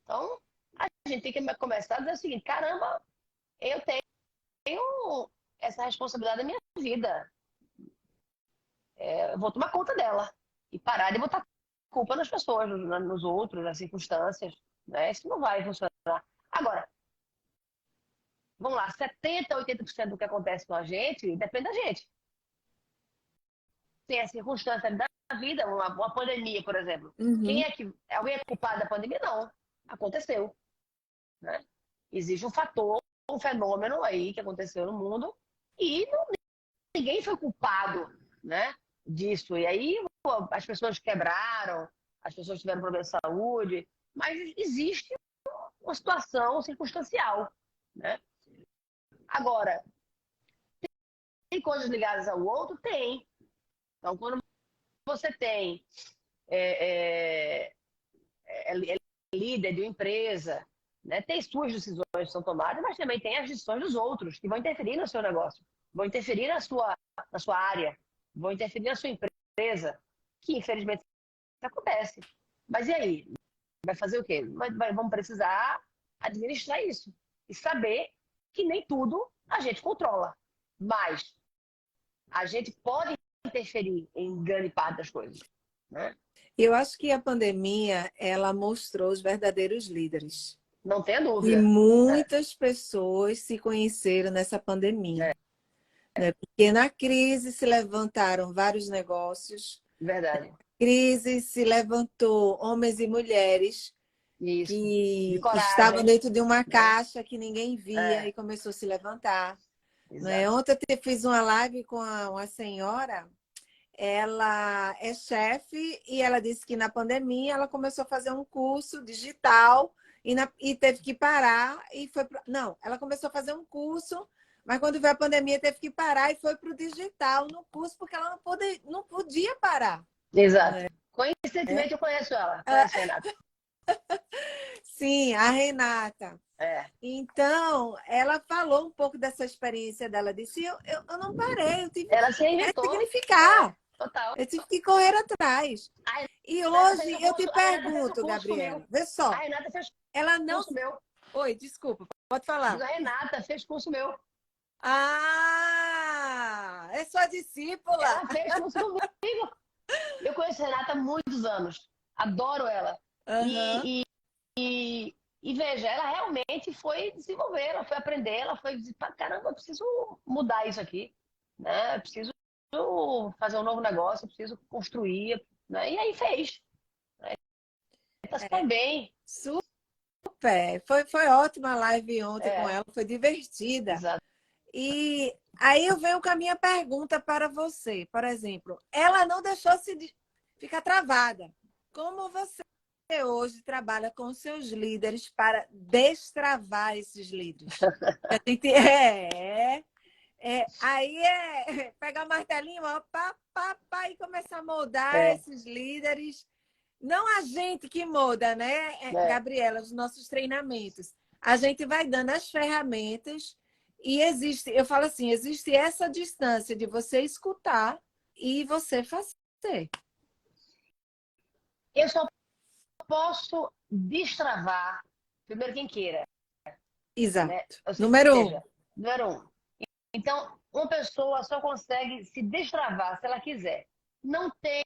Então, a gente tem que começar a dizer o seguinte, caramba, eu tenho essa responsabilidade da minha vida. Eu vou tomar conta dela. E parar de botar culpa nas pessoas, nos outros, nas circunstâncias. Né? Isso não vai funcionar. Agora, vamos lá, 70%, 80% do que acontece com a gente depende da gente. Tem a circunstância da vida, uma pandemia, por exemplo. Uhum. Alguém é culpado da pandemia? Não. Aconteceu. Né? Existe um fator, um fenômeno aí que aconteceu no mundo e ninguém foi culpado, né, disso. E aí pô, as pessoas quebraram, as pessoas tiveram problemas de saúde, mas existe uma situação circunstancial. Né? Agora, tem coisas ligadas ao outro? Tem. Então, quando você tem é, líder de uma empresa, né, tem suas decisões que são tomadas, mas também tem as decisões dos outros, que vão interferir no seu negócio, vão interferir na sua área, vão interferir na sua empresa, que infelizmente acontece. Mas e aí? Vai fazer o quê? Vamos precisar administrar isso e saber que nem tudo a gente controla, mas a gente pode interferir em grande parte das coisas. Né? Eu acho que a pandemia, ela mostrou os verdadeiros líderes. Não tenha E dúvida. muitas pessoas se conheceram nessa pandemia. Né? Porque na crise se levantaram vários negócios. Verdade. Crise se levantou homens e mulheres Isso. De que estavam coragem. dentro de uma Né? caixa que ninguém via É, e começou a se levantar. Né? exato. Ontem eu fiz uma live com uma senhora, ela é chefe e ela disse que na pandemia ela começou a fazer um curso digital e teve que parar e foi não, ela começou a fazer um curso, mas quando veio a pandemia teve que parar e foi para o digital no curso porque ela não podia parar. Exato. Né? Coincidentemente eu conheço ela. Conheço a Renata. Sim, a Renata. É. Então, ela falou um pouco dessa experiência dela. Disse, eu não parei, eu tive Ela se que reinventou. ressignificar. Total. Eu tive que correr atrás. A E Renata fez hoje o eu te curso, a Renata fez o pergunto, curso comigo. Gabriela, vê A só, Renata fez ela não... curso meu. Oi, desculpa, pode Diz falar. a Renata fez curso meu. Ah, é sua discípula. Ela fez curso comigo. Eu conheço a Renata há muitos anos. Adoro ela. Aham. E veja, ela realmente foi desenvolver, ela foi aprender, ela foi dizer, caramba, eu preciso mudar isso aqui, né? Eu preciso fazer um novo negócio, eu preciso construir, né? E aí fez. Está super bem. Super. Foi ótima a live ontem com É, ela, foi divertida. exato. E aí eu venho com a minha pergunta para você. Por exemplo, ela não deixou ficar travada. Como você hoje trabalha com seus líderes para destravar esses líderes? A gente aí pegar o martelinho, ó, pá, e começar a moldar É, esses líderes. Não a gente que molda, né, é. Gabriela, os nossos treinamentos. A gente vai dando as ferramentas e existe, eu falo assim, existe essa distância de você escutar e você fazer. Eu só posso destravar, primeiro quem queira, Exato. né? Ou Número um. seja, número um. Então, uma pessoa só consegue se destravar se ela quiser. Não tem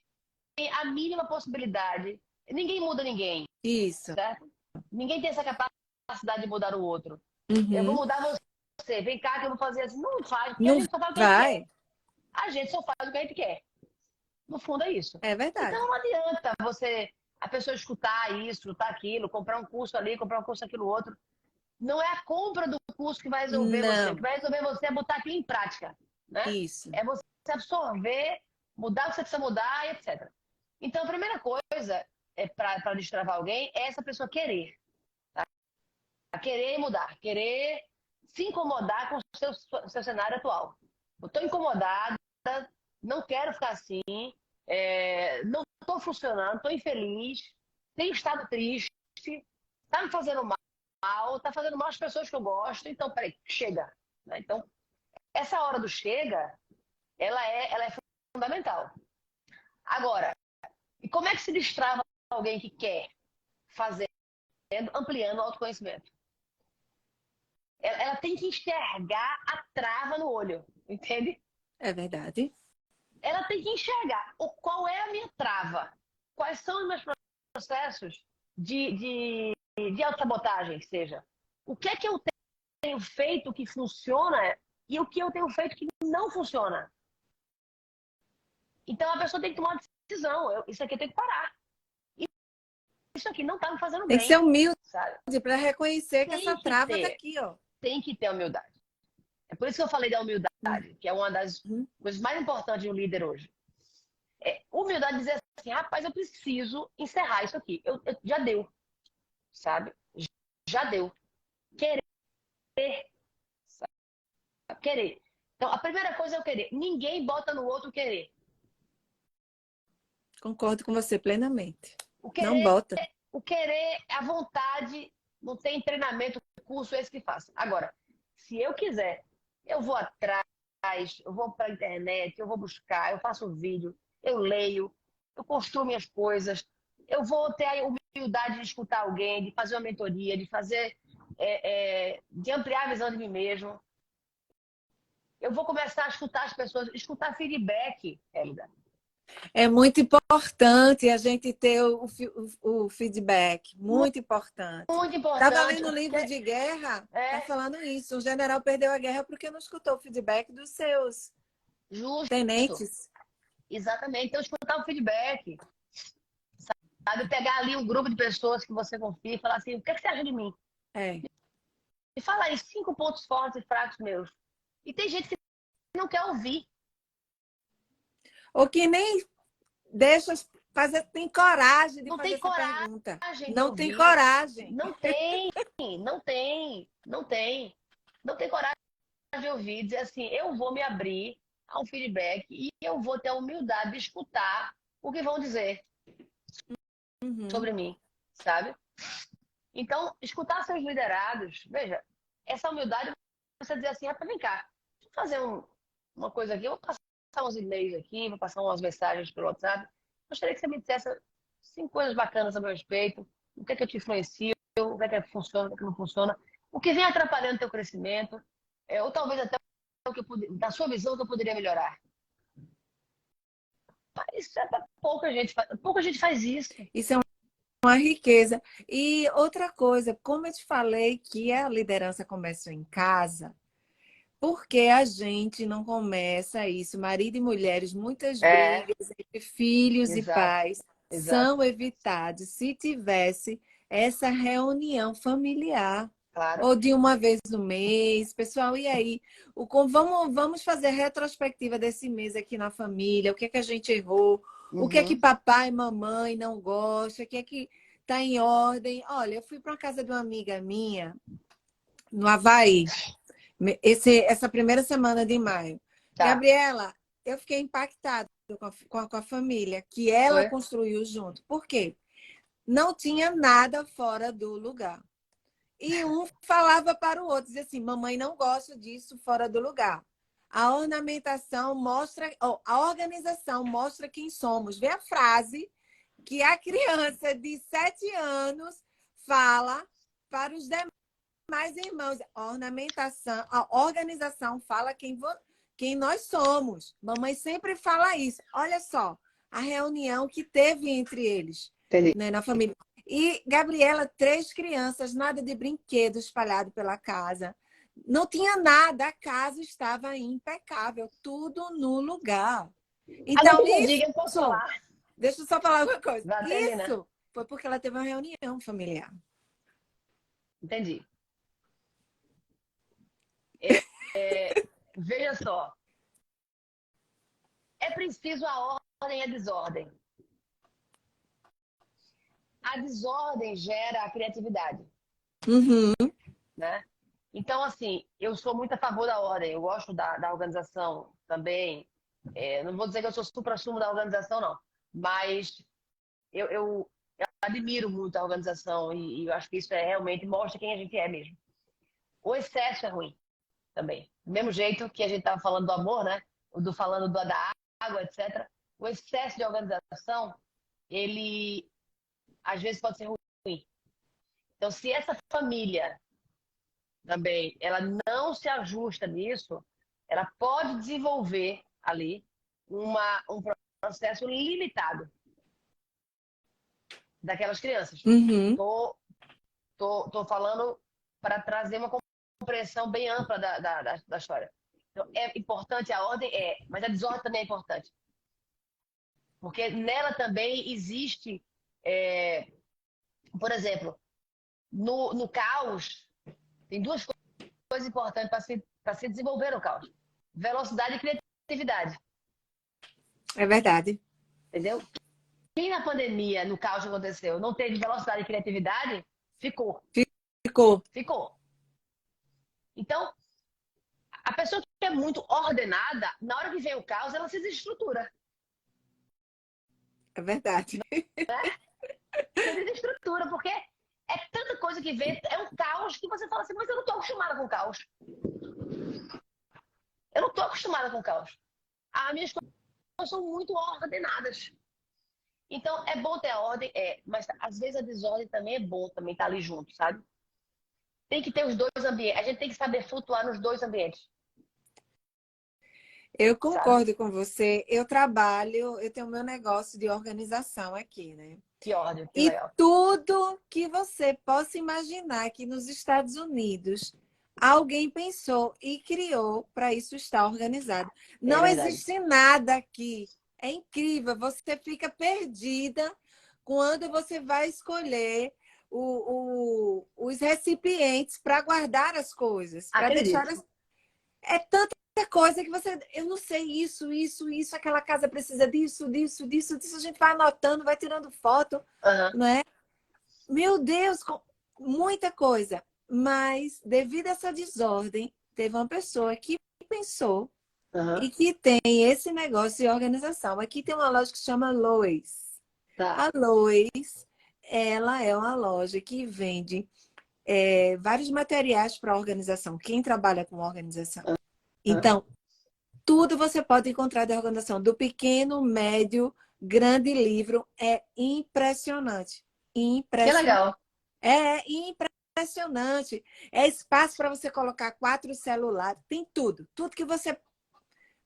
a mínima possibilidade. Ninguém muda ninguém, Isso. certo? Ninguém tem essa capacidade de mudar o outro. Eu vou Uhum. mudar você. Vem cá que eu vou fazer assim. Não faz, porque a Não gente só faz o que a gente quer. vai. A gente só faz o que a gente quer. No fundo é isso. É Então verdade. não adianta a pessoa escutar isso, escutar aquilo, comprar um curso ali, comprar um curso aquilo outro. Não é a compra do curso que vai resolver você. O que Não. vai resolver você é botar aquilo em prática, né? Isso. É você absorver, mudar o que você precisa mudar e etc. Então, a primeira coisa para destravar alguém é essa pessoa querer. Tá? Querer mudar, querer se incomodar com o seu cenário atual. Eu estou incomodada, não quero ficar assim, não estou funcionando, estou infeliz, tenho estado triste, está me fazendo mal, está fazendo mal às pessoas que eu gosto, então, peraí, chega. Né? Então, essa hora do chega, ela é fundamental. Agora, e como é que se destrava alguém que quer fazer, ampliando o autoconhecimento? Ela tem que enxergar a trava no olho, entende? É verdade. Ela tem que enxergar qual é a minha trava, quais são os meus processos de autossabotagem, que seja. O que é que eu tenho feito que funciona e o que eu tenho feito que não funciona. Então a pessoa tem que tomar uma decisão. Isso aqui eu tenho que parar. Isso aqui não está me fazendo Tem que ser bem, humilde sabe? para reconhecer que essa Tem que trava está ter, aqui, ó. tem que ter humildade. É por isso que eu falei da humildade, que é uma das Uhum. coisas mais importantes de um líder hoje. Humildade dizer assim, rapaz, eu preciso encerrar isso aqui. Já deu, sabe? Já deu. Querer, sabe? Querer. Então, a primeira coisa é o querer. Ninguém bota no outro querer. Concordo com você plenamente. O Não querer, bota. o querer, a vontade, não tem treinamento, curso esse que faça. Agora, se eu quiser, eu vou atrás, eu vou para a internet, eu vou buscar, eu faço um vídeo, eu leio, eu construo minhas coisas, eu vou ter a humildade de escutar alguém, de fazer uma mentoria, de fazer, de ampliar a visão de mim mesmo. Eu vou começar a escutar as pessoas, escutar feedback, Hélida. É muito importante a gente ter o feedback. Muito importante. Muito Estava importante, lendo um livro porque de guerra, tá é falando isso. Um general perdeu a guerra porque não escutou o feedback dos seus justo. tenentes. Exatamente. Então, escutar o feedback. Sabe? Pegar ali um grupo de pessoas que você confia e falar assim, o que, é que você acha de mim? É. E falar aí 5 pontos fortes e fracos meus. E tem gente que não quer ouvir. Ou que nem deixa fazer, tem coragem de Não fazer tem essa pergunta. coragem de Não tem ouvir. coragem. Não tem, não tem, não tem. Não tem coragem de ouvir. Dizer assim, eu vou me abrir a um feedback e eu vou ter a humildade de escutar o que vão dizer Uhum. sobre mim, sabe? Então, escutar seus liderados, veja, essa humildade, você dizer assim, vem cá, deixa eu fazer uma coisa aqui, eu vou passar uns e-mails aqui, vou passar umas mensagens pelo WhatsApp. Gostaria que você me dissesse 5 coisas bacanas a meu respeito, o que é que eu te influencio, o que é que funciona, o que é que não funciona, o que vem atrapalhando o teu crescimento, ou talvez até o que da sua visão, o que eu poderia melhorar. Mas pouca gente faz isso. Isso é uma riqueza. E outra coisa, como eu te falei que a liderança começa em casa, porque a gente não começa isso? Marido e mulheres, muitas brigas entre filhos e Exato, pais exato. são evitadas se tivesse essa reunião familiar. Claro. Ou de uma vez no mês. Pessoal, e aí? Vamos fazer a retrospectiva desse mês aqui na família. O que é que a gente errou? O que é que papai e mamãe não gostam? O que é que está em ordem? Olha, eu fui para a casa de uma amiga minha, no Havaí, essa primeira semana de maio. Tá. Gabriela, eu fiquei impactada com a família que ela Foi? construiu junto. Por quê? Não tinha nada fora do lugar. E um falava para o outro, dizia assim, mamãe não gosta disso fora do lugar. A ornamentação mostra, a organização mostra quem somos. Vê a frase que a criança de 7 anos fala para os demais irmãos. A ornamentação, a organização fala quem nós somos. Mamãe sempre fala isso. Olha só, a reunião que teve entre eles, né, na família. E Gabriela, 3 crianças, nada de brinquedo espalhado pela casa. Não tinha nada, a casa estava impecável, tudo no lugar. Então, isso... Eu posso falar. Deixa eu só falar uma coisa. Vai terminar. Isso foi porque ela teve uma reunião familiar. Entendi. Veja só. É preciso a ordem e a desordem. A desordem gera a criatividade. Né? Então, assim, eu sou muito a favor da ordem. Eu gosto da organização também. Não vou dizer que eu sou supra-sumo da organização, não. Mas eu admiro muito a organização e eu acho que isso realmente mostra quem a gente é mesmo. O excesso é ruim também. Do mesmo jeito que a gente estava falando do amor, né? Falando da água, etc. O excesso de organização, ele às vezes pode ser ruim. Então, se essa família também ela não se ajusta nisso, ela pode desenvolver ali um processo limitado daquelas crianças. Tô falando para trazer uma compreensão bem ampla da história. Então, é importante a ordem? Mas a desordem também é importante. Porque nela também existe, por exemplo, no caos, tem 2 coisas importantes para se desenvolver no caos. Velocidade e criatividade. É verdade. Entendeu? Quem na pandemia, no caos que aconteceu, não teve velocidade e criatividade, ficou. Então, a pessoa que é muito ordenada, na hora que vem o caos, ela se desestrutura. É verdade. Se desestrutura, porque é tanta coisa que vem, é um caos que você fala assim, mas eu não estou acostumada com caos. Eu não estou acostumada com caos. As minhas coisas são muito ordenadas. Então, é bom ter a ordem, mas às vezes a desordem também é bom, também tá ali junto, sabe? Tem que ter os 2 ambientes. A gente tem que saber flutuar nos 2 ambientes. Eu concordo com você. Eu tenho meu negócio de organização aqui, né? Que ordem, que e legal. Tudo que você possa imaginar que nos Estados Unidos alguém pensou e criou para isso estar organizado. Não existe nada aqui. É incrível. Você fica perdida quando você vai escolher os recipientes para guardar as coisas, para deixar É tanta coisa que eu não sei isso, aquela casa precisa disso, a gente vai anotando, vai tirando foto, não é? Meu Deus, muita coisa. Mas, devido a essa desordem, teve uma pessoa que pensou e que tem esse negócio de organização. Aqui tem uma loja que se chama Lowe's. A Lowe's ela é uma loja que vende vários materiais para a organização. Quem trabalha com organização. Então, tudo você pode encontrar da organização, do pequeno, médio, grande livro. É impressionante. Que Impressionante. legal. É impressionante. É espaço para você colocar 4 celulares. Tem tudo. Tudo que você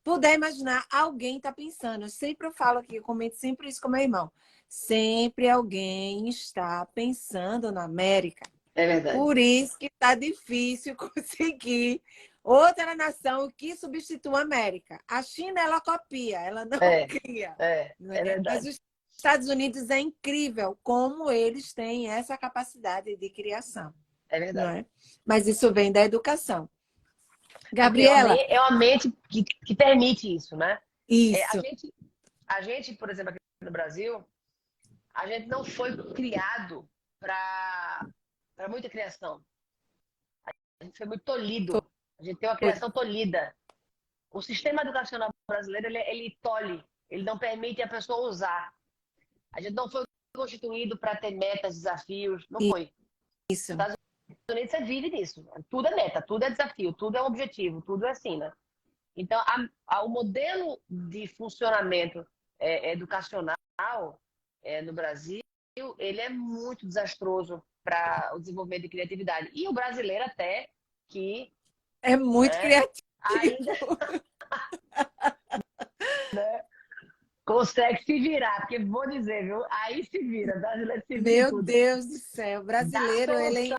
puder imaginar, alguém está pensando. Eu sempre falo aqui, eu comento sempre isso com meu irmão. Sempre alguém está pensando na América. É verdade. Por isso que está difícil conseguir outra nação que substitua a América. A China, ela copia, ela não cria. É verdade. Mas os Estados Unidos é incrível como eles têm essa capacidade de criação. É verdade. Não é? Mas isso vem da educação. Gabriela. Gabriela? É uma mente que permite isso, né? Isso. A gente, por exemplo, aqui no Brasil, a gente não foi criado para muita criação. A gente foi muito tolhido. A gente tem uma criação tolhida. O sistema educacional brasileiro, ele tolhe. Ele não permite a pessoa usar. A gente não foi constituído para ter metas, desafios. Não foi. Isso. Nos Estados Unidos você vive disso. Tudo é meta, tudo é desafio, tudo é um objetivo, tudo é assim, né? Então, o modelo de funcionamento educacional no Brasil, ele é muito desastroso para o desenvolvimento de criatividade. E o brasileiro até que... É muito criativo. Ainda... né? Consegue se virar, porque vou dizer, viu? Aí se vira, brasileiro se vira. Meu Deus do céu, o brasileiro, ele... né?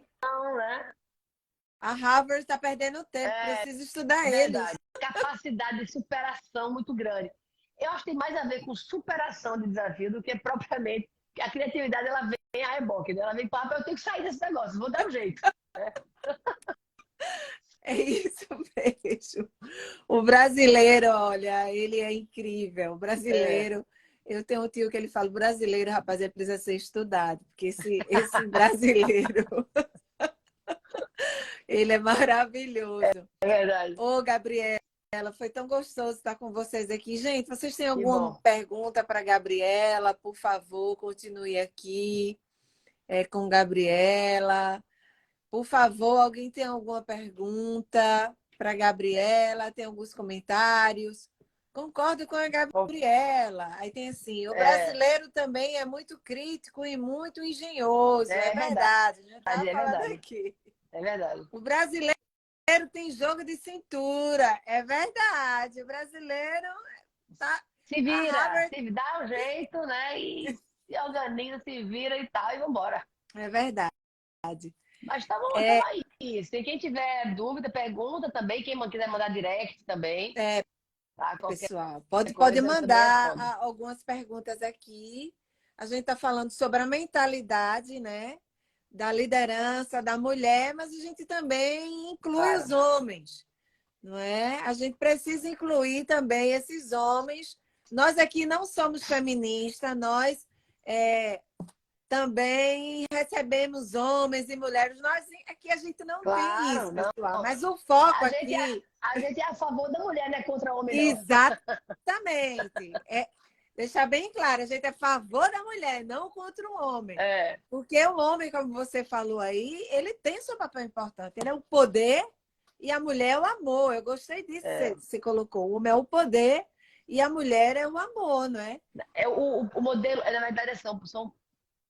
A Harvard está perdendo tempo, precisa estudar eles. Capacidade de superação muito grande. Eu acho que tem mais a ver com superação de desafio do que propriamente... A criatividade, ela vem a reboque, né? Ela vem para eu tenho que sair desse negócio, vou dar um jeito. É isso mesmo. O brasileiro, olha, ele é incrível. O brasileiro, eu tenho um tio que ele fala, brasileiro, rapaz, ele precisa ser estudado, porque esse brasileiro, ele é maravilhoso. É verdade. Ô, Gabriela, foi tão gostoso estar com vocês aqui. Gente, vocês têm alguma pergunta para a Gabriela? Por favor, continue aqui com Gabriela. Por favor, alguém tem alguma pergunta para a Gabriela? Tem alguns comentários? Concordo com a Gabriela. Aí tem assim, o brasileiro também é muito crítico e muito engenhoso. É verdade. Já estava falando aqui. É verdade. O brasileiro tem jogo de cintura. É verdade. O brasileiro tá... Se vira, se dá um jeito, né? E se organiza, se vira e tal, e vambora. É verdade. Mas estamos aí. Se quem tiver dúvida, pergunta também. Quem quiser mandar direct também. Tá, pessoal, pode mandar algumas perguntas aqui. A gente está falando sobre a mentalidade, né? Da liderança da mulher, mas a gente também inclui os homens, não é? A gente precisa incluir também esses homens. Nós aqui não somos feministas, nós também recebemos homens e mulheres. Nós aqui a gente não tem isso, pessoal. Mas o foco aqui... A gente é a favor da mulher, não é contra o homem, não. Exatamente. Deixar bem claro, a gente é a favor da mulher, não contra o homem. Porque o homem, como você falou aí, ele tem seu papel importante. Ele é o poder e a mulher é o amor. Eu gostei disso que você colocou. O homem é o poder e a mulher é o amor, não é? O modelo, na verdade, são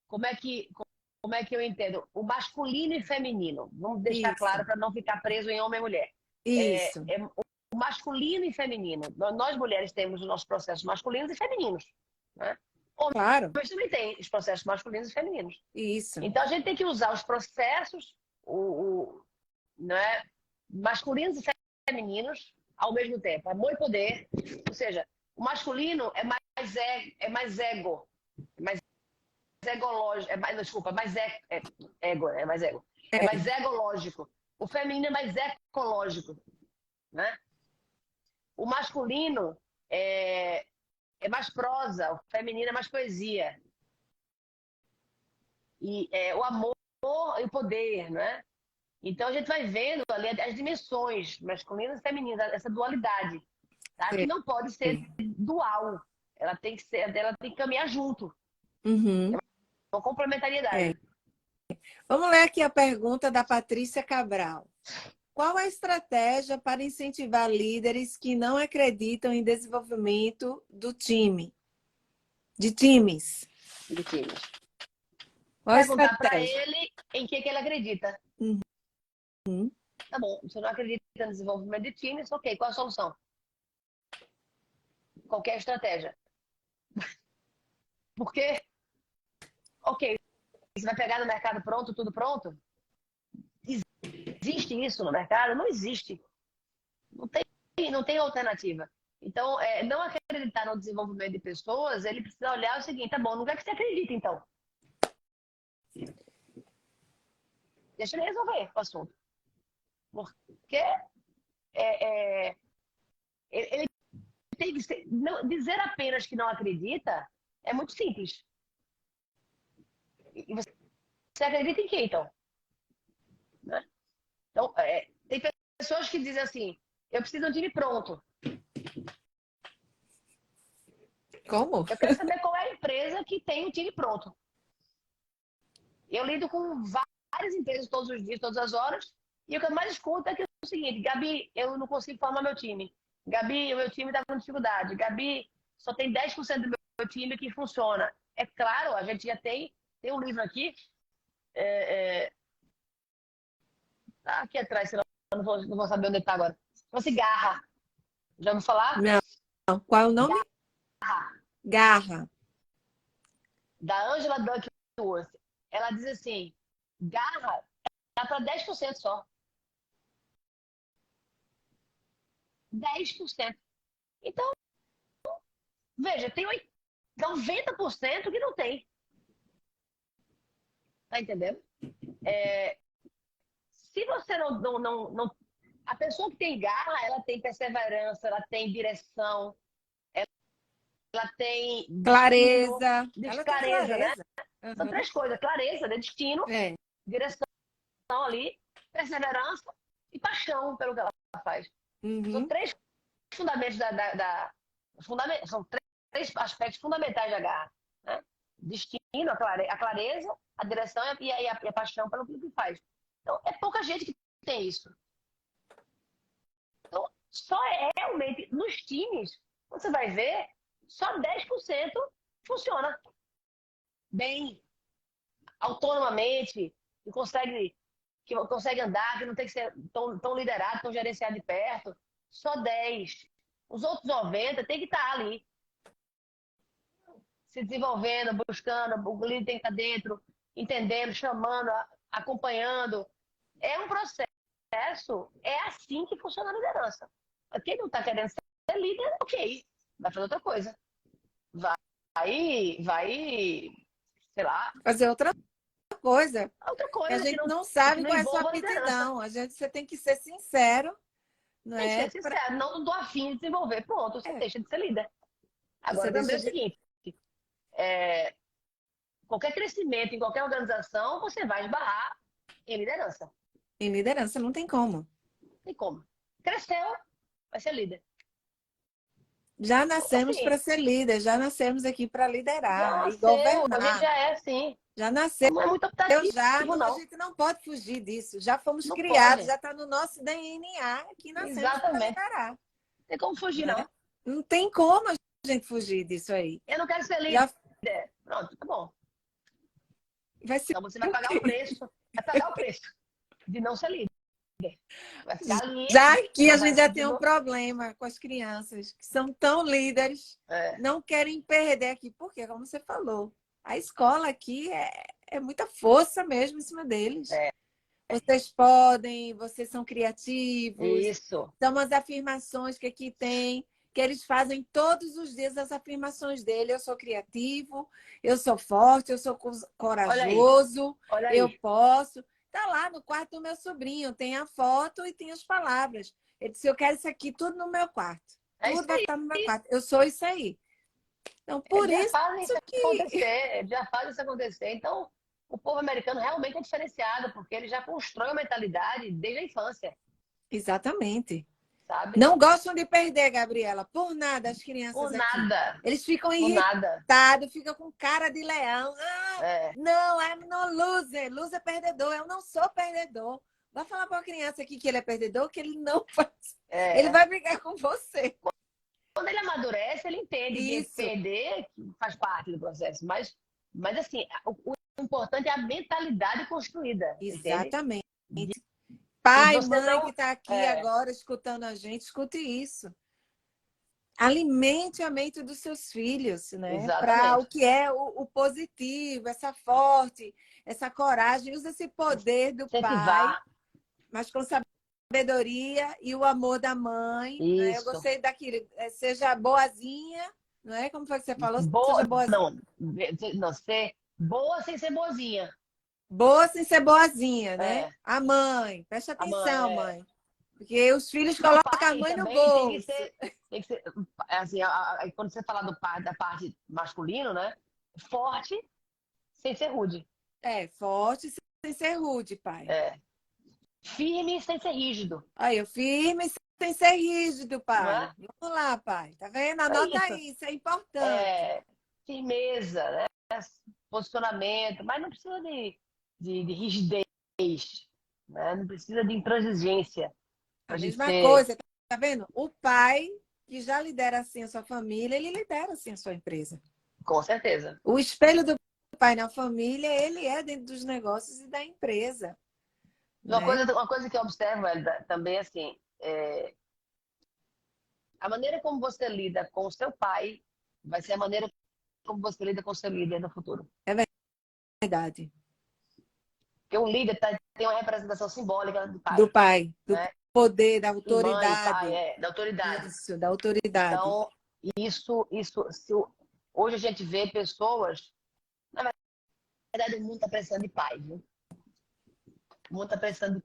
como é que eu entendo? O masculino e feminino. Vamos deixar claro para não ficar preso em homem e mulher. Isso. O masculino e feminino. Nós, mulheres, temos os nossos processos masculinos e femininos. Né? Claro. Homens também têm os processos masculinos e femininos. Isso. Então, a gente tem que usar os processos né, masculinos e femininos ao mesmo tempo. Amor e poder. Ou seja, o masculino é mais ego. É mais egológico. É mais egológico. O feminino é mais ecológico. Né? O masculino é mais prosa, o feminino é mais poesia. E o amor e o poder, né? Então a gente vai vendo ali as dimensões masculinas e femininas, essa dualidade, tá? Que não pode ser dual. Ela tem que caminhar junto. Uhum. uma complementariedade. Vamos ler aqui a pergunta da Patrícia Cabral. Qual a estratégia para incentivar líderes que não acreditam em desenvolvimento do time? De times? De times. Qual a Perguntar para estratégia? ele em que ele acredita. Uhum. Tá bom, você não acredita no desenvolvimento de times, ok, qual a solução? Qualquer estratégia. Porque, ok, você vai pegar no mercado pronto, tudo pronto? Existe isso no mercado? Não existe. Não tem alternativa. Então, não acreditar no desenvolvimento de pessoas, ele precisa olhar o seguinte, tá bom, no que é que você acredita, então? Deixa ele resolver o assunto. Porque ele tem que ser, não, dizer apenas que não acredita é muito simples. E você acredita em quê, então? Né? Então, tem pessoas que dizem assim, eu preciso de um time pronto. Como? Eu quero saber qual é a empresa que tem um time pronto. Eu lido com várias empresas todos os dias, todas as horas, e o que eu mais escuto é que é o seguinte, Gabi, eu não consigo formar meu time. Gabi, o meu time está com dificuldade. Gabi, só tem 10% do meu time que funciona. É claro, a gente já tem um livro aqui, tá aqui atrás, senão eu não vou saber onde está agora. Chama-se Garra. Já ouviu falar? Não. Qual é o nome? Garra. Garra. Da Angela Duckworth. Ela diz assim, garra dá para 10% só. 10%. Então, veja, tem 90% que não tem. Tá entendendo? Se você não. A pessoa que tem garra, ela tem perseverança, ela tem direção, ela tem destino, Clareza. Ela tem clareza, né? clareza. São Uhum. três coisas: clareza, né? Destino, É. direção ali, perseverança e paixão pelo que ela faz. São Uhum. três fundamentos são três aspectos fundamentais da garra, né? Destino, a clareza, a direção e a paixão pelo que faz. Então, é pouca gente que tem isso. Então, só realmente nos times, você vai ver, só 10% funciona bem, autonomamente, que consegue andar, que não tem que ser tão liderado, tão gerenciado de perto. Só 10. Os outros 90 tem que estar ali, se desenvolvendo, buscando, o líder tem que estar dentro, entendendo, chamando, acompanhando. É um processo, é assim que funciona a liderança. Quem não está querendo ser líder, ok, vai fazer outra coisa. Vai, sei lá, Fazer outra coisa. outra Que a coisa gente não que sabe não qual é a sua envolva a liderança. aptidão. Você tem que ser sincero, não Tem que é? ser sincero, não estou afim de desenvolver. Pronto, você É, deixa de ser líder. você Agora também deixa é o de. seguinte, qualquer crescimento em qualquer organização, você vai esbarrar em liderança. Em liderança não tem como. Tem como. Cresceu, vai ser líder. Já nascemos Assim, para ser líder, já nascemos aqui para já liderar e nasceu, a gente governar. já é assim. Já nasceu Não é muito já, optativo, a não. gente não pode fugir disso. Já fomos Não criados, pode. já está no nosso DNA que nascemos para Exatamente. liderar. Não tem como fugir, Né? não. Não tem como a gente fugir disso aí. Eu não quero ser Já líder. Pronto, tá bom. vai ser Então você vai pagar o preço. Vai pagar o preço de não ser líder. Vai ficar ali, Já que a não gente vai já tem um desenvolver. problema com as crianças que são tão líderes, É, não querem perder aqui, porque, como você falou, a escola aqui é muita força mesmo em cima deles. é. Vocês podem, vocês são criativos, Isso. são as afirmações que aqui tem, que eles fazem todos os dias as afirmações dele. Eu sou criativo, eu sou forte, eu sou Olha aí. corajoso, Olha eu aí. posso. Está lá no quarto do meu sobrinho, tem a foto e tem as palavras. Ele disse, eu quero isso aqui tudo no meu quarto. É isso Tudo vai aí. estar no meu quarto. Eu sou isso aí. Então, por Eles já isso fazem isso que... acontecer. Eles já fazem isso acontecer. Então, o povo americano realmente é diferenciado, porque ele já constrói uma mentalidade desde a infância. Exatamente. sabe? Não gostam de perder, Gabriela, por nada, as Por crianças aqui. nada, Eles ficam por nada. irritados, ficam com cara de leão. Ah, É, não, I'm no loser. Loser é perdedor. Eu não sou perdedor. Vai falar para uma criança aqui que ele é perdedor, que ele não faz. Ele é. vai brigar com você. Quando ele amadurece, ele entende que Isso, perder faz parte do processo. Mas assim, o importante é a mentalidade construída, entende? exatamente. E Pai, você mãe que não. está aqui É, agora escutando a gente, escute isso. Alimente a mente dos seus filhos, né? Para o exatamente. que é o positivo, essa forte, essa coragem. Usa esse poder do pai, Incentivar. mas com sabedoria e o amor da mãe. Né? Eu Isso. gostei daquilo. Seja boazinha, não é? Como foi que você falou? Boa. Seja boazinha. Não, ser boa sem ser boazinha. Boa sem ser boazinha, né? É. A mãe. Preste A mãe, atenção, mãe. Porque os filhos E o colocam a pai mãe no também bolso. tem que ser assim, quando você fala do pai, da parte masculino, né? Forte sem ser rude. É, forte sem ser rude, pai. É. Firme sem ser rígido, Aí, eu firme sem ser rígido, não pai. é? Vamos lá, pai. Tá vendo? É Anota isso. aí, isso é importante. É, firmeza, né? Posicionamento, mas não precisa de rigidez, né? Não precisa de intransigência para A a gente mesma ser, coisa, tá vendo? O pai que já lidera assim a sua família, ele lidera assim a sua empresa. com certeza. O espelho do pai na família, ele é dentro dos negócios e da empresa, né? Uma coisa que eu observo também assim, a maneira como você lida com o seu pai vai ser a maneira como você lida com o seu líder no futuro. É verdade. Porque o líder tem uma representação simbólica do Do pai, pai, do né? poder, da E mãe, pai, autoridade. da autoridade. Isso, da autoridade. Então, isso, hoje a gente vê pessoas, na verdade, o mundo está precisando de pai, viu? O mundo está precisando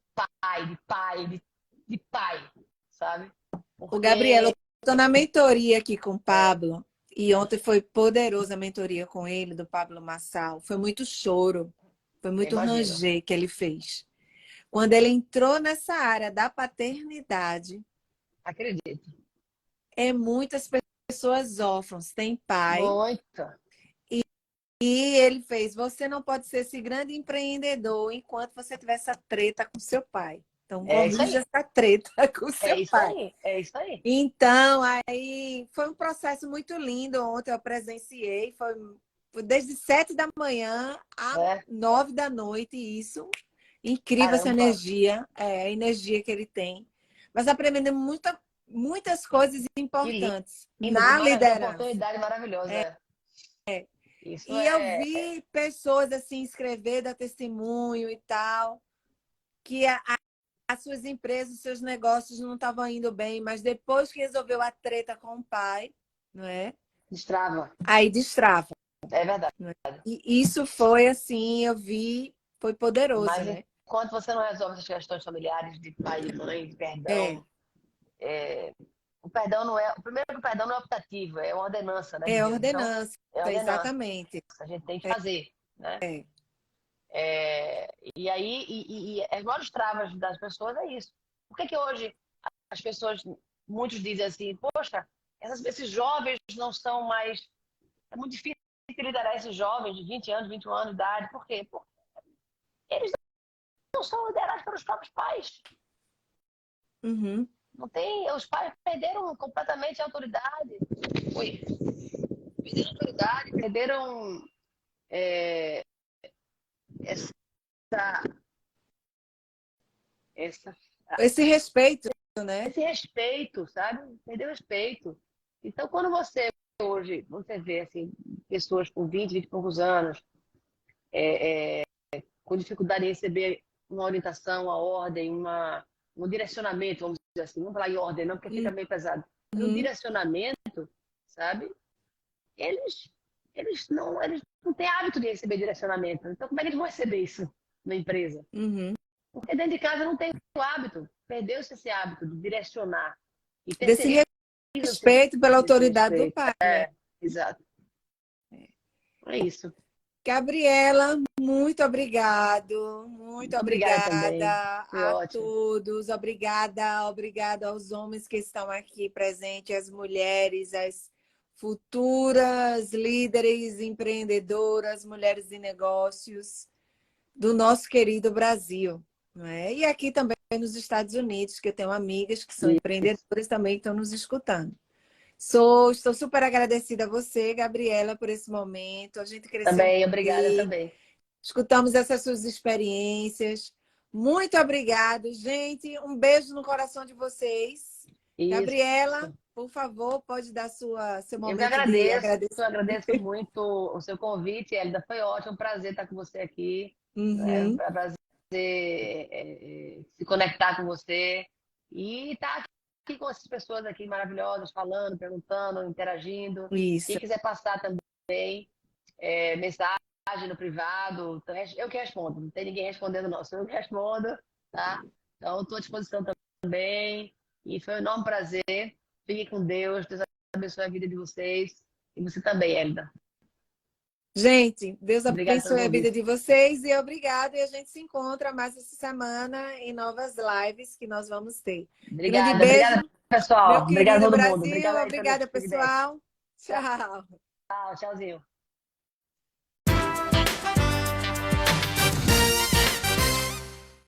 de pai, sabe? O Gabriel, eu Porque, estou na mentoria aqui com o Pablo e ontem foi poderosa a mentoria com ele, do Pablo Massal. Foi muito choro, foi eu muito imagino, ranger que ele fez. Quando ele entrou nessa área da paternidade, acredito, muitas pessoas órfãos têm pai muito. e ele fez, você não pode ser esse grande empreendedor enquanto você tiver essa treta com seu pai. Então, É isso corrija aí, essa treta com é seu isso pai. aí, é isso aí. Então, aí foi um processo muito lindo. Ontem eu presenciei, foi desde 7 da manhã a É, 9 da noite, isso. Incrível essa caramba, energia, a energia que ele tem. Mas aprendendo muitas coisas que importantes lindo, que na maravilha, liderança. oportunidade maravilhosa. Isso E eu é, vi pessoas assim escrever, dar testemunho e tal, que as suas empresas, os seus negócios não estavam indo bem, mas depois que resolveu a treta com o pai, não é? destrava, Aí destrava. é verdade. Não é? E isso foi assim, eu vi, foi poderoso, Mas né? enquanto você não resolve essas questões familiares de pai e mãe, de É, perdão, o perdão não é. O primeiro que o perdão não é optativo, é uma ordenança, né, de é Deus. Então, ordenança, é ordenança. exatamente. A gente tem que fazer, né? É. E aí, as maiores travas das pessoas é isso. Por que que hoje as pessoas, muitos dizem assim, poxa, esses jovens não são mais. É muito difícil liderar esses jovens de 20 anos, 21 anos de idade. Por quê? Porque eles não são liderados pelos próprios pais. Uhum. Não tem, os pais perderam completamente a autoridade. Oi, perderam a autoridade, perderam essa, essa, Esse respeito, né? esse respeito, sabe? Perdeu o respeito. Então, quando você hoje, você vê assim, pessoas com 20 e poucos anos, com dificuldade em receber uma orientação, uma ordem, um direcionamento, vamos dizer assim, não falar em ordem não, porque fica meio pesado, mas um Uhum. direcionamento, sabe? Eles, eles não têm hábito de receber direcionamento. Então, como é que eles vão receber isso na empresa? Uhum. Porque dentro de casa não tem o hábito, perdeu-se esse hábito de direcionar e Desse terceiriza respeito pela esse autoridade do respeito. pai, né? Exato. É isso. Gabriela, muito obrigado, muito Obrigada também. obrigada Foi a ótimo. todos, obrigada aos homens que estão aqui presentes, às mulheres, às futuras líderes, empreendedoras, mulheres de negócios do nosso querido Brasil, né? E aqui também nos Estados Unidos, que eu tenho amigas que são Isso. empreendedoras também que estão nos escutando. Estou super agradecida a você, Gabriela, por esse momento. A gente cresceu Também, muito obrigada aqui, também. escutamos essas suas experiências. Muito obrigado, gente. Um beijo no coração de vocês. Isso. Gabriela, por favor, pode dar seu Eu que momento de agradeço, agradecer. agradeço muito o seu convite, Elida. Foi ótimo, um prazer estar com você aqui. É um Uhum, prazer se conectar com você e estar aqui com essas pessoas aqui maravilhosas, falando, perguntando, interagindo. Quem isso. quiser passar também mensagem no privado, então, eu que respondo. Não tem ninguém respondendo, não. Sou eu que respondo, tá? Então, estou à disposição também. E foi um enorme prazer. Fiquem com Deus. Deus abençoe a vida de vocês. E você também, Elida. Gente, Deus Obrigada pelo abençoe a vida convite. de vocês e obrigado. E a gente se encontra mais essa semana em novas lives que nós vamos ter. Grande Obrigada, obrigada, beijo, meu pessoal. Obrigada querido a todo mundo. Brasil. Obrigada aí pelas Obrigada, evidências. pessoal. Tchau. Tchau, tchauzinho.